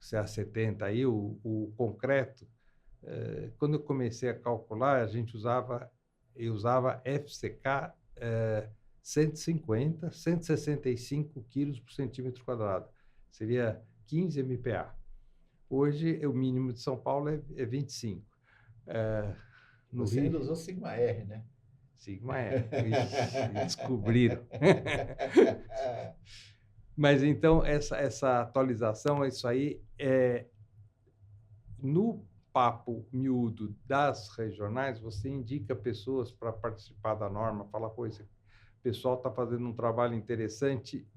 CA70, aí o concreto. Quando eu comecei a calcular, eu usava FCK 150, 165 quilos por centímetro quadrado. Seria 15 MPa. Hoje, o mínimo de São Paulo é 25. No Você Rio, ainda usou Sigma R, né? Sigma R. Descobriram. Mas, então, essa atualização, isso aí, no papo miúdo das regionais, você indica pessoas para participar da norma, fala, pô, esse pessoal está fazendo um trabalho interessante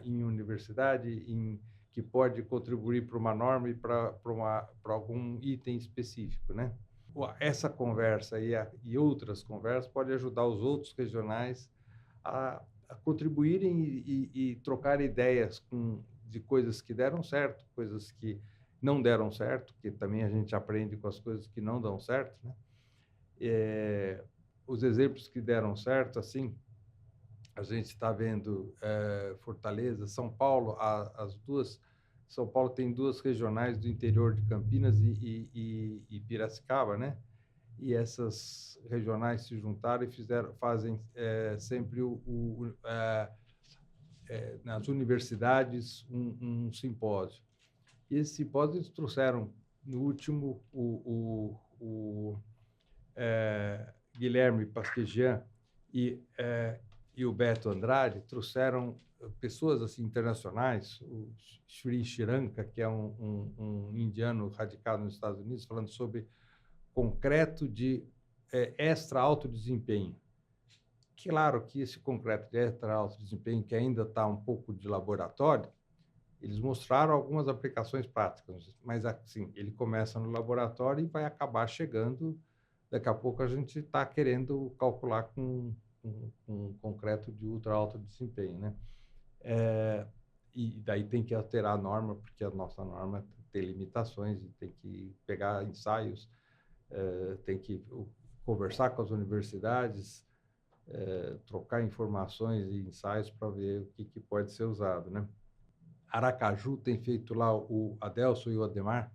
em universidade, que pode contribuir para uma norma e para algum item específico, né? Essa conversa e outras conversas podem ajudar os outros regionais a contribuírem e trocar ideias de coisas que deram certo, coisas que não deram certo, que também a gente aprende com as coisas que não dão certo, né? Os exemplos que deram certo, assim, a gente está vendo Fortaleza, São Paulo, São Paulo tem duas regionais do interior de Campinas e Piracicaba, né? E essas regionais se juntaram e fazem sempre nas universidades um simpósio. E esse simpósio eles trouxeram, no último, o Guilherme Pasquejian e o Beto Andrade trouxeram pessoas assim, internacionais, o Sri Shiranka, que é um indiano radicado nos Estados Unidos, falando sobre concreto de extra alto desempenho. Claro que esse concreto de extra alto desempenho, que ainda está um pouco de laboratório, eles mostraram algumas aplicações práticas, mas assim, ele começa no laboratório e vai acabar chegando, daqui a pouco a gente está querendo calcular com concreto de ultra alto desempenho, né? E daí tem que alterar a norma, porque a nossa norma tem limitações, e tem que pegar ensaios, tem que conversar com as universidades, trocar informações e ensaios para ver o que pode ser usado, né? Aracaju tem feito lá o Adelson e o Ademar.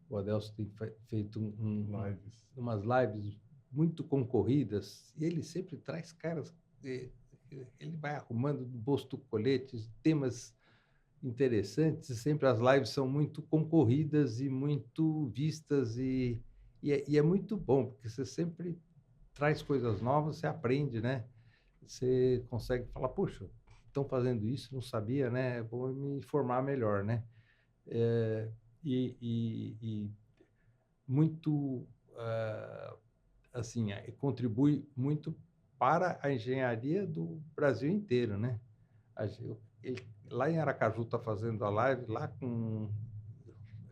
O Adelson tem feito umas lives muito concorridas, e ele sempre traz caras, ele vai arrumando do bolso do colete temas interessantes, e sempre as lives são muito concorridas e muito vistas, e é muito bom, porque você sempre traz coisas novas, você aprende, né? Você consegue falar, poxa, estão fazendo isso, não sabia, né? Vou me informar melhor, né? É, e muito, assim, contribui muito para a engenharia do Brasil inteiro, né? Lá em Aracaju está fazendo a live, lá com...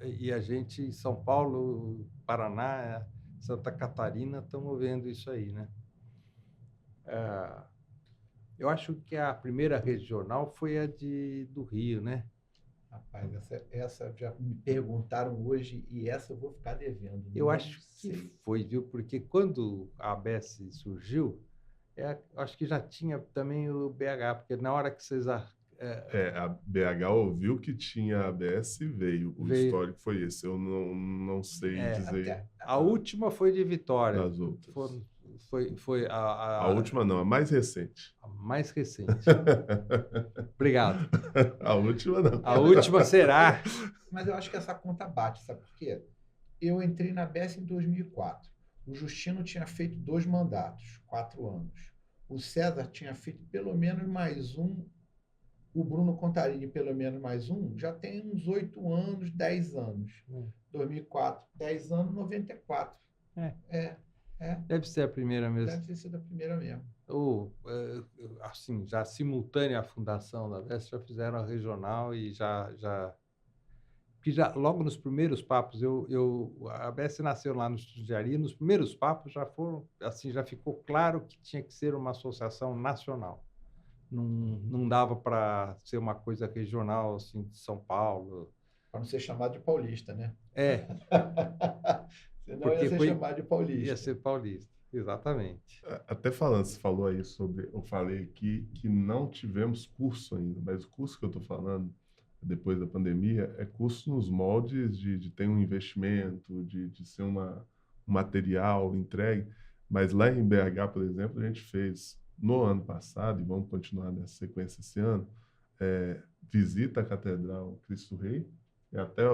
E a gente em São Paulo, Paraná, Santa Catarina, estamos vendo isso aí, né? Eu acho que a primeira regional foi a do Rio, né? Rapaz, essa já me perguntaram hoje e essa eu vou ficar devendo. Eu Não acho que sei. foi, viu? Porque quando a ABS surgiu, acho que já tinha também o BH, porque na hora que vocês... A BH ouviu que tinha ABS e veio. O Veio. histórico foi esse. Eu não sei dizer A última foi de Vitória. das outras. Foi A última não, a mais recente. a mais recente. Obrigado. A última não. A última será. Mas eu acho que essa conta bate, sabe por quê? Eu entrei na BES em 2004. O Justino tinha feito 2 mandatos, 4 anos. O César tinha feito pelo menos mais um. O Bruno Contarini, pelo menos mais um, já tem uns 8 anos, 10 anos. 2004, 10 anos, 94. Deve ser a primeira mesmo. Deve ter sido a primeira mesmo. Ou, assim, já simultânea à fundação da ABS, já fizeram a regional e porque já logo nos primeiros papos, a ABS nasceu lá no Jundiaí, nos primeiros papos já foram, assim, já ficou claro que tinha que ser uma associação nacional. Não dava para ser uma coisa regional, assim, de São Paulo. Para não ser chamado de paulista, né? Senão Porque ia ser chamado de paulista. Ia ser paulista, exatamente. Até falando, você falou aí sobre... Eu falei aqui que não tivemos curso ainda, mas o curso que eu estou falando, depois da pandemia, é curso nos moldes de ter um investimento, de ser um material entregue. Mas lá em BH, por exemplo, a gente fez... No ano passado, e vamos continuar nessa sequência esse ano, visita à Catedral Cristo Rei. E até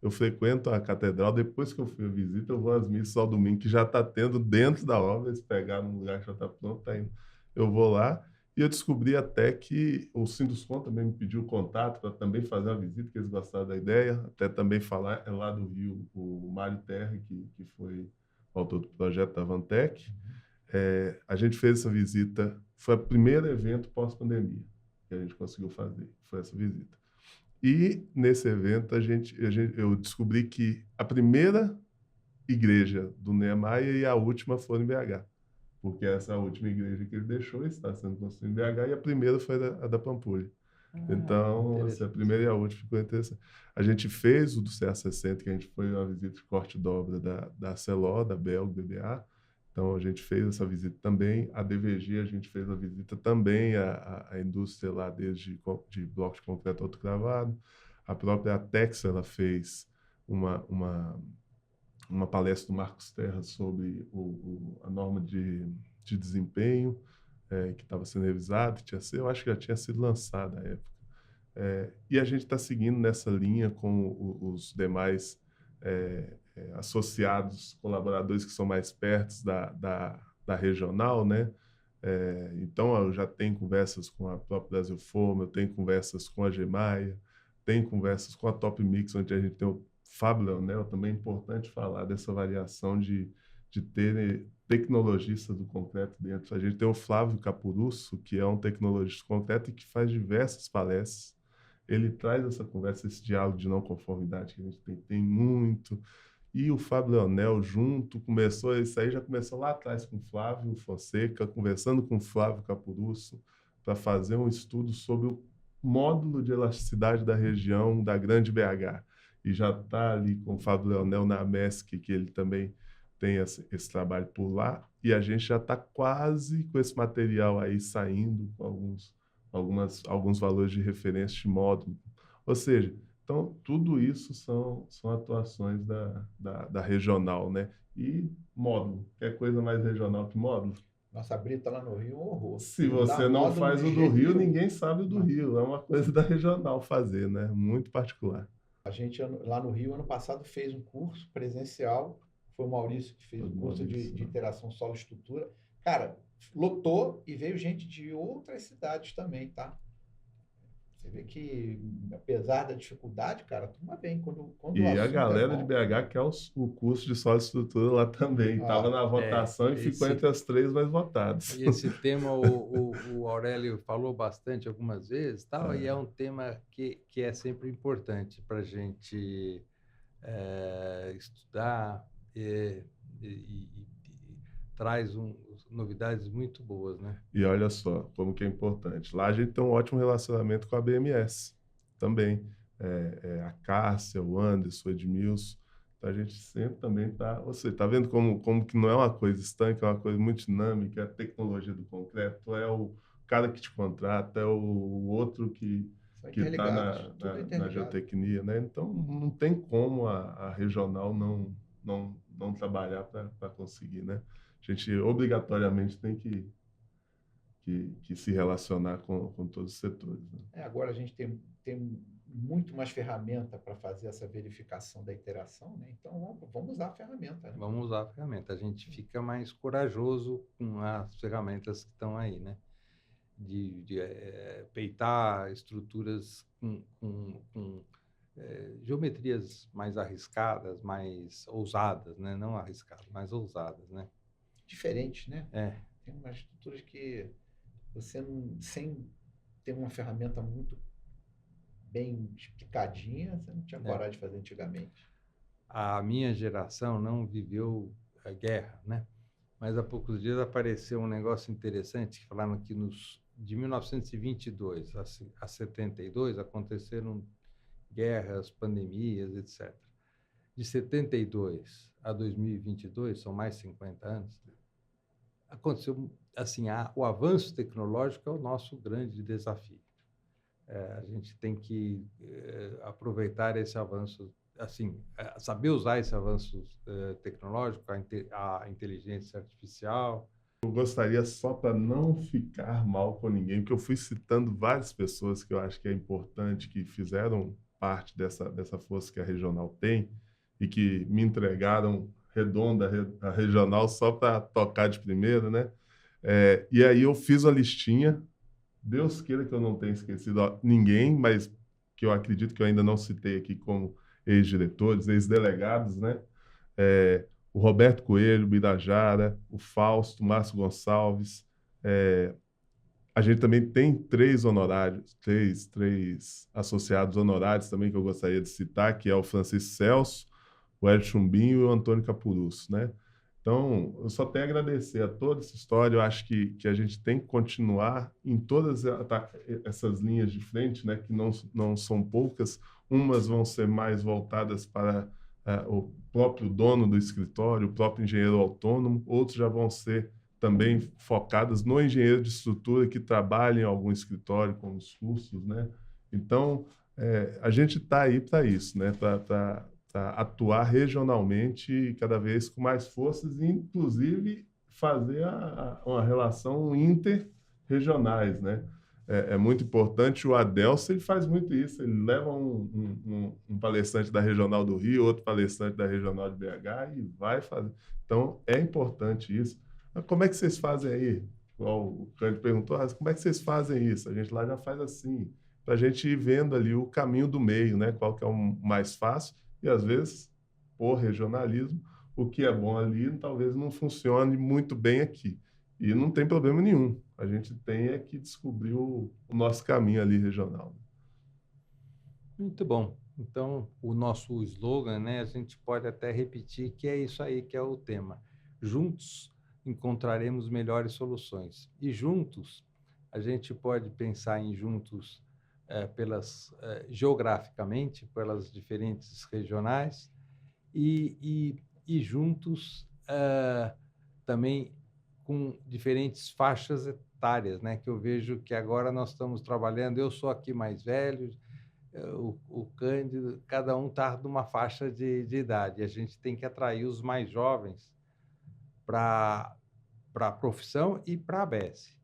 eu frequento a Catedral, depois que eu fui à visita, eu vou às missas ao domingo, que já está tendo dentro da obra, eles pegaram um lugar que já está pronto, tá indo. Eu vou lá e eu descobri até que o Sinduscom também me pediu contato para também fazer uma visita, que eles gostaram da ideia, até também falar, lá do Rio, o Mário Terra, que foi o autor do projeto da Vantec. A gente fez essa visita, foi o primeiro evento pós-pandemia que a gente conseguiu fazer, foi essa visita. E nesse evento eu descobri que a primeira igreja do Niemeyer e a última foram em BH, porque essa última igreja que ele deixou está sendo construída em BH e a primeira foi a da Pampulha. Então, a primeira e a última ficou interessante. A gente fez o do CA60, que a gente foi uma visita de corte de obra da Celó, da Belg, BBA. Então, a gente fez essa visita também. A DVG, a gente fez a visita também, a indústria lá de blocos de concreto autocravado. A própria Atex, ela fez uma palestra do Marcos Terra sobre a norma de desempenho, que estava sendo revisada, eu acho que já tinha sido lançada à época. E a gente está seguindo nessa linha com os demais associados, colaboradores que são mais perto da regional, né? Então, eu já tenho conversas com a própria Brasil Forma, eu tenho conversas com a Gemaia, tenho conversas com a Top Mix, onde a gente tem o Fábio Leonel. Também é importante falar dessa variação de ter tecnologistas do concreto dentro. A gente tem o Flávio Capurusso, que é um tecnologista do concreto e que faz diversas palestras. Ele traz essa conversa, esse diálogo de não conformidade que a gente tem muito. E o Fábio Leonel junto isso aí já começou lá atrás com o Flávio Fonseca, conversando com o Flávio Capurusso, para fazer um estudo sobre o módulo de elasticidade da região da Grande BH. E já está ali com o Fábio Leonel na MESC, que ele também tem esse trabalho por lá. E a gente já está quase com esse material aí saindo, com alguns valores de referência de módulo. Ou seja, então, tudo isso são atuações da regional, né? E módulo, quer coisa mais regional que módulo? Nossa, a Brita lá no Rio é um horror. Se você não faz o do Rio, ninguém sabe o do Rio. É uma coisa da regional fazer, né? Muito particular. A gente, lá no Rio, ano passado, fez um curso presencial, foi o Maurício que fez Foi o o curso Maurício, de né? interação solo-estrutura. Cara, lotou e veio gente de outras cidades também, tá? Você vê que, apesar da dificuldade, cara, turma bem. Quando o E a assunto é galera de bom. BH quer o curso de sólida estrutura lá também. Estava Ah, na votação e ficou entre as 3 mais votadas. E esse tema o Aurélio falou bastante algumas vezes, tal, e é um tema que é sempre importante para a gente estudar e traz novidades muito boas, né? E olha só como que é importante. Lá a gente tem um ótimo relacionamento com a BMS também. A Cássia, o Anderson, o Edmilson. Então a gente sempre também está. Você está vendo como que não é uma coisa estanque, é uma coisa muito dinâmica. A tecnologia do concreto é o cara que te contrata, é o outro que são está interligados, tudo na interligado. geotecnia, né? Então não tem como a regional não trabalhar para conseguir, né? A gente obrigatoriamente tem que se relacionar com todos os setores, né? Agora a gente tem muito mais ferramenta para fazer essa verificação da interação, né? Então vamos usar a ferramenta, né? Vamos usar a ferramenta. A gente fica mais corajoso com as ferramentas que estão aí, né? De peitar estruturas com geometrias mais arriscadas, mais ousadas, né? Não arriscadas, mais ousadas, né? Diferente, né? É. Tem umas estruturas que você não, sem ter uma ferramenta muito bem explicadinha, você não tinha coragem de fazer antigamente. A minha geração não viveu a guerra, né? Mas há poucos dias apareceu um negócio interessante que falaram que de 1922 a 72 aconteceram guerras, pandemias, etc. De 72 a 2022, são mais 50 anos, aconteceu assim, o avanço tecnológico é o nosso grande desafio. A gente tem que aproveitar esse avanço, assim, saber usar esse avanço tecnológico, a inteligência artificial. Eu gostaria, só para não ficar mal com ninguém, porque eu fui citando várias pessoas que eu acho que é importante, que fizeram parte dessa força que a regional tem e que me entregaram redonda a regional só para tocar de primeira, né? E aí eu fiz a listinha. Deus queira que eu não tenha esquecido ninguém, mas que eu acredito que eu ainda não citei aqui como ex-diretores, ex-delegados, né? O Roberto Coelho, Birajara, o Fausto, Márcio Gonçalves. A gente também tem 3 honorários, três associados honorários também que eu gostaria de citar, que é o Francisco Celso, o Hélio Chumbinho e o Antônio Capurusso, né? Então, eu só tenho a agradecer a toda essa história. Eu acho que a gente tem que continuar em todas essas linhas de frente, né, que não são poucas. Umas vão ser mais voltadas para o próprio dono do escritório, o próprio engenheiro autônomo. Outros já vão ser também focadas no engenheiro de estrutura que trabalha em algum escritório, com os cursos, né? Então, a gente está aí para isso, né? Para atuar regionalmente cada vez com mais forças e, inclusive, fazer uma relação interregionais, né? É muito importante. O Adelson, ele faz muito isso. Ele leva um palestrante da Regional do Rio, outro palestrante da Regional de BH e vai fazer. Então, é importante isso. Mas como é que vocês fazem aí? Igual o Cândido perguntou, como é que vocês fazem isso? A gente lá já faz assim, para a gente ir vendo ali o caminho do meio, né? Qual que é o mais fácil. E, às vezes, por regionalismo, o que é bom ali talvez não funcione muito bem aqui. E não tem problema nenhum. A gente tem que descobrir o nosso caminho ali regional. Muito bom. Então, o nosso slogan, né, a gente pode até repetir que é isso aí que é o tema. Juntos encontraremos melhores soluções. E juntos, a gente pode pensar em juntos geograficamente, pelas diferentes regionais, e juntos também com diferentes faixas etárias, né? Que eu vejo que agora nós estamos trabalhando, eu sou aqui mais velho, o Cândido, cada um está numa faixa de idade. A gente tem que atrair os mais jovens para a profissão e para a ABS,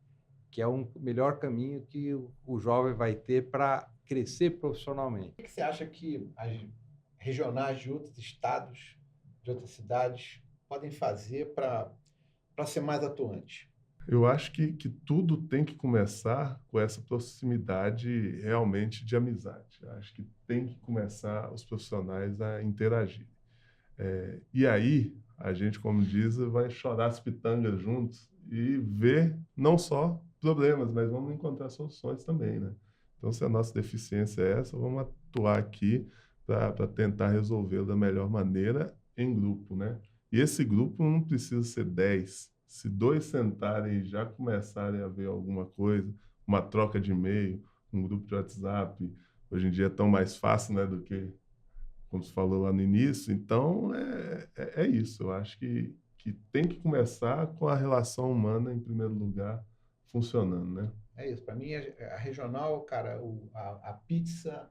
que é um melhor caminho que o jovem vai ter para crescer profissionalmente. O que você acha que as regionais de outros estados, de outras cidades, podem fazer para ser mais atuante? Eu acho que tudo tem que começar com essa proximidade realmente de amizade. Eu acho que tem que começar os profissionais a interagir. E aí, a gente, como diz, vai chorar as pitangas juntos e ver não só problemas, mas vamos encontrar soluções também, né? Então, se a nossa deficiência é essa, vamos atuar aqui para tentar resolver da melhor maneira em grupo, né? E esse grupo não precisa ser 10. Se 2 sentarem e já começarem a ver alguma coisa, uma troca de e-mail, um grupo de WhatsApp, hoje em dia é tão mais fácil, né, do que como você falou lá no início. Então, é isso. Eu acho que tem que começar com a relação humana, em primeiro lugar, funcionando, né? É isso. Para mim, a regional, cara, a pizza,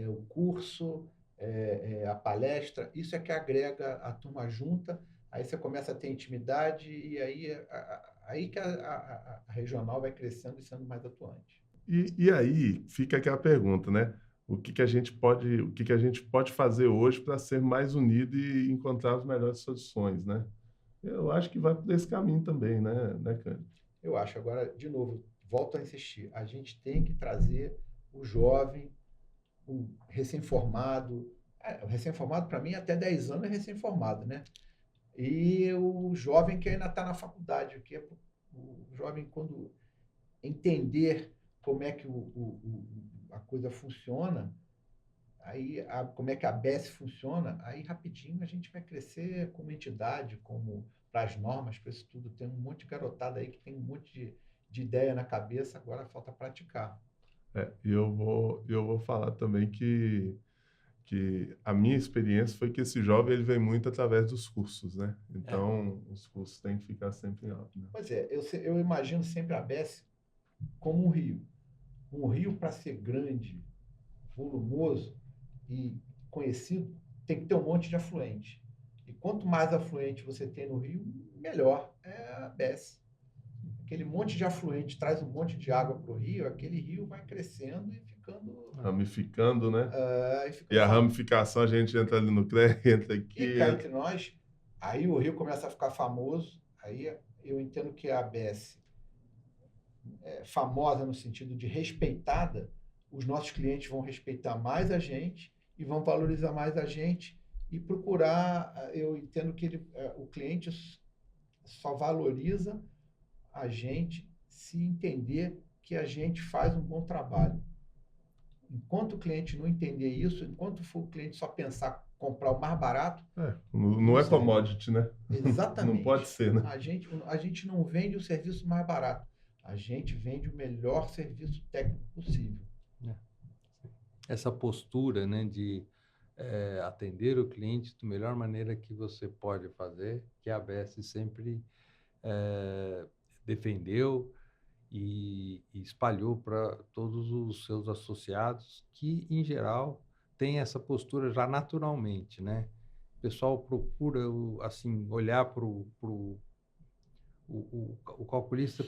o curso, a palestra, isso é que agrega a turma junta. Aí você começa a ter intimidade e aí que a regional vai crescendo e sendo mais atuante. E aí fica aquela pergunta, né? O que que a gente pode fazer hoje para ser mais unido e encontrar as melhores soluções, né? Eu acho que vai por esse caminho também, né, Cândido? Eu acho. Agora, de novo, volto a insistir, a gente tem que trazer o jovem, o recém-formado. O recém-formado, para mim, até 10 anos é recém-formado, né? E o jovem que ainda está na faculdade, que é o jovem, quando entender como é que a coisa funciona, aí como é que a ABS funciona, aí rapidinho a gente vai crescer como entidade, como para as normas, para isso tudo. Tem um monte de garotada aí que tem um monte de ideia na cabeça, agora falta praticar. E eu vou falar também que a minha experiência foi que esse jovem ele vem muito através dos cursos, né? Então, os cursos têm que ficar sempre em alta, né? Pois é, eu imagino sempre a ABS como um rio. Um rio, para ser grande, volumoso e conhecido, tem que ter um monte de afluente. E quanto mais afluente você tem no rio, melhor é a ABS. Aquele monte de afluente traz um monte de água para o rio, aquele rio vai crescendo e ficando... Ramificando, né? fica E a famoso. ramificação, a gente entra ali no CREA, entra aqui. E cá entre nós, aí o rio começa a ficar famoso, aí eu entendo que a ABS é famosa no sentido de respeitada, os nossos clientes vão respeitar mais a gente e vão valorizar mais a gente e procurar, eu entendo que o cliente só valoriza a gente se entender que a gente faz um bom trabalho. Enquanto o cliente não entender isso, enquanto for o cliente só pensar comprar o mais barato... Não é commodity, né? Exatamente. Não pode ser, né? A gente não vende o serviço mais barato. A gente vende o melhor serviço técnico possível. Essa postura, né, de atender o cliente da melhor maneira que você pode fazer, que a ABS sempre defendeu e espalhou para todos os seus associados, que, em geral, têm essa postura já naturalmente, né? O pessoal procura, assim, olhar para o calculista,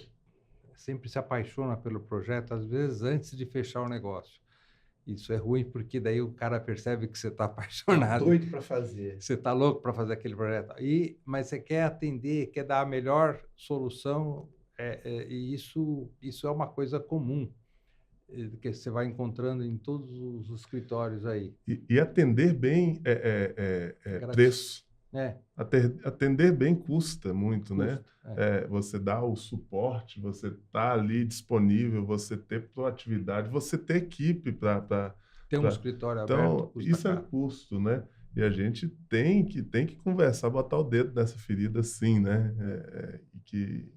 sempre se apaixona pelo projeto, às vezes antes de fechar o negócio. Isso é ruim porque daí o cara percebe que você está apaixonado. Doido para fazer. Você está louco para fazer aquele projeto. Mas você quer atender, quer dar a melhor solução, e isso é uma coisa comum, que você vai encontrando em todos os escritórios aí. E atender bem preço. Atender bem custa muito, né? Você dá o suporte, você tá ali disponível, você ter proatividade, você ter equipe para ter um escritório então, aberto. Custa isso caro. é custo, né? E a gente tem que conversar, botar o dedo nessa ferida, sim, né? Que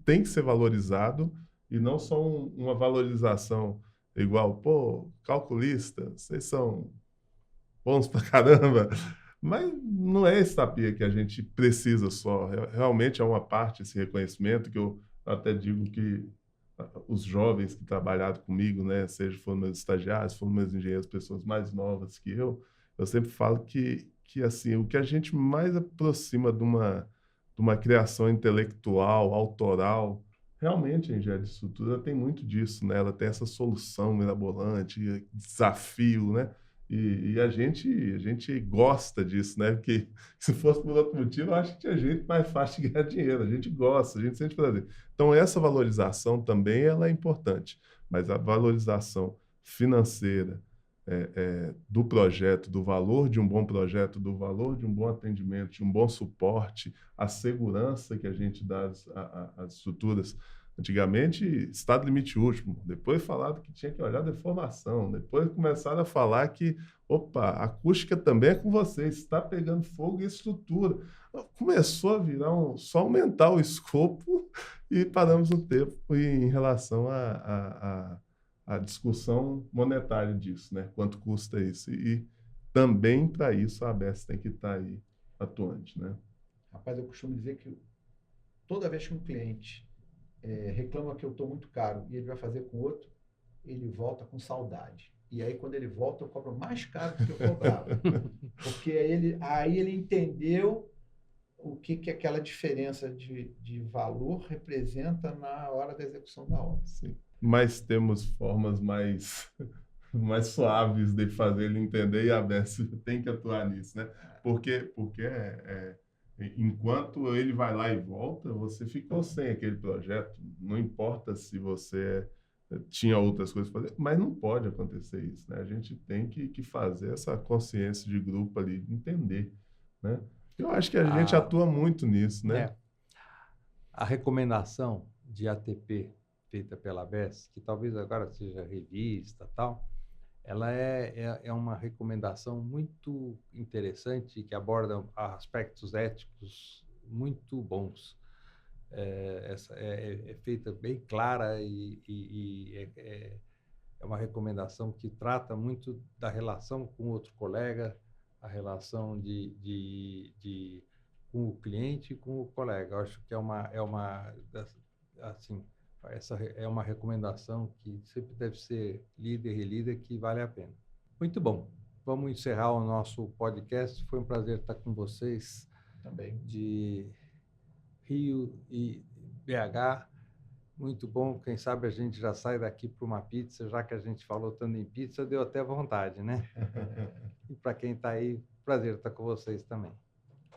tem que ser valorizado e não só uma valorização igual, pô, calculista, vocês são bons pra caramba. Mas não é esse tapinha que a gente precisa só. Realmente é uma parte, esse reconhecimento, que eu até digo que os jovens que trabalharam comigo, né, seja foram meus estagiários, foram meus engenheiros, pessoas mais novas que eu sempre falo que assim, o que a gente mais aproxima de uma criação intelectual, autoral, realmente a engenharia de estrutura tem muito disso, né? Ela tem essa solução mirabolante, desafio, né? E a gente gosta disso, né? Porque se fosse por outro motivo, eu acho que tinha jeito mais fácil de ganhar dinheiro. A gente gosta, a gente sente prazer. Então, essa valorização também ela é importante, mas a valorização financeira do projeto, do valor de um bom projeto, do valor de um bom atendimento, de um bom suporte, a segurança que a gente dá às estruturas. Antigamente, estado limite último, depois falaram que tinha que olhar a deformação, depois começaram a falar que, opa, a acústica também é com vocês, está pegando fogo e estrutura. Começou a virar só aumentar o escopo e paramos no tempo em relação à discussão monetária disso, né? Quanto custa isso? E também para isso a ABS tem que estar aí atuante, né? Rapaz, eu costumo dizer que toda vez que um cliente reclama que eu estou muito caro e ele vai fazer com outro, ele volta com saudade. E aí, quando ele volta, eu cobro mais caro do que eu cobrava. Porque aí ele entendeu o que aquela diferença de valor representa na hora da execução da obra. Sim. Mas temos formas mais suaves de fazer ele entender e a ABS tem que atuar nisso, né? Porque enquanto ele vai lá e volta, você ficou sem aquele projeto. Não importa se você tinha outras coisas para fazer, mas não pode acontecer isso, né? A gente tem que fazer essa consciência de grupo ali, entender, né? Eu acho que a gente atua muito nisso, né? A recomendação de ATP feita pela ABS, que talvez agora seja revista e tal, ela é uma recomendação muito interessante que aborda aspectos éticos muito bons. É feita bem clara e é uma recomendação que trata muito da relação com outro colega, a relação com o cliente e com o colega. Eu acho que essa é uma recomendação que sempre deve ser lida e relida, que vale a pena. Muito bom. Vamos encerrar o nosso podcast. Foi um prazer estar com vocês. Também. De Rio e BH. Muito bom. Quem sabe a gente já sai daqui para uma pizza, já que a gente falou tanto em pizza, deu até vontade, né? E para quem está aí, prazer estar com vocês também.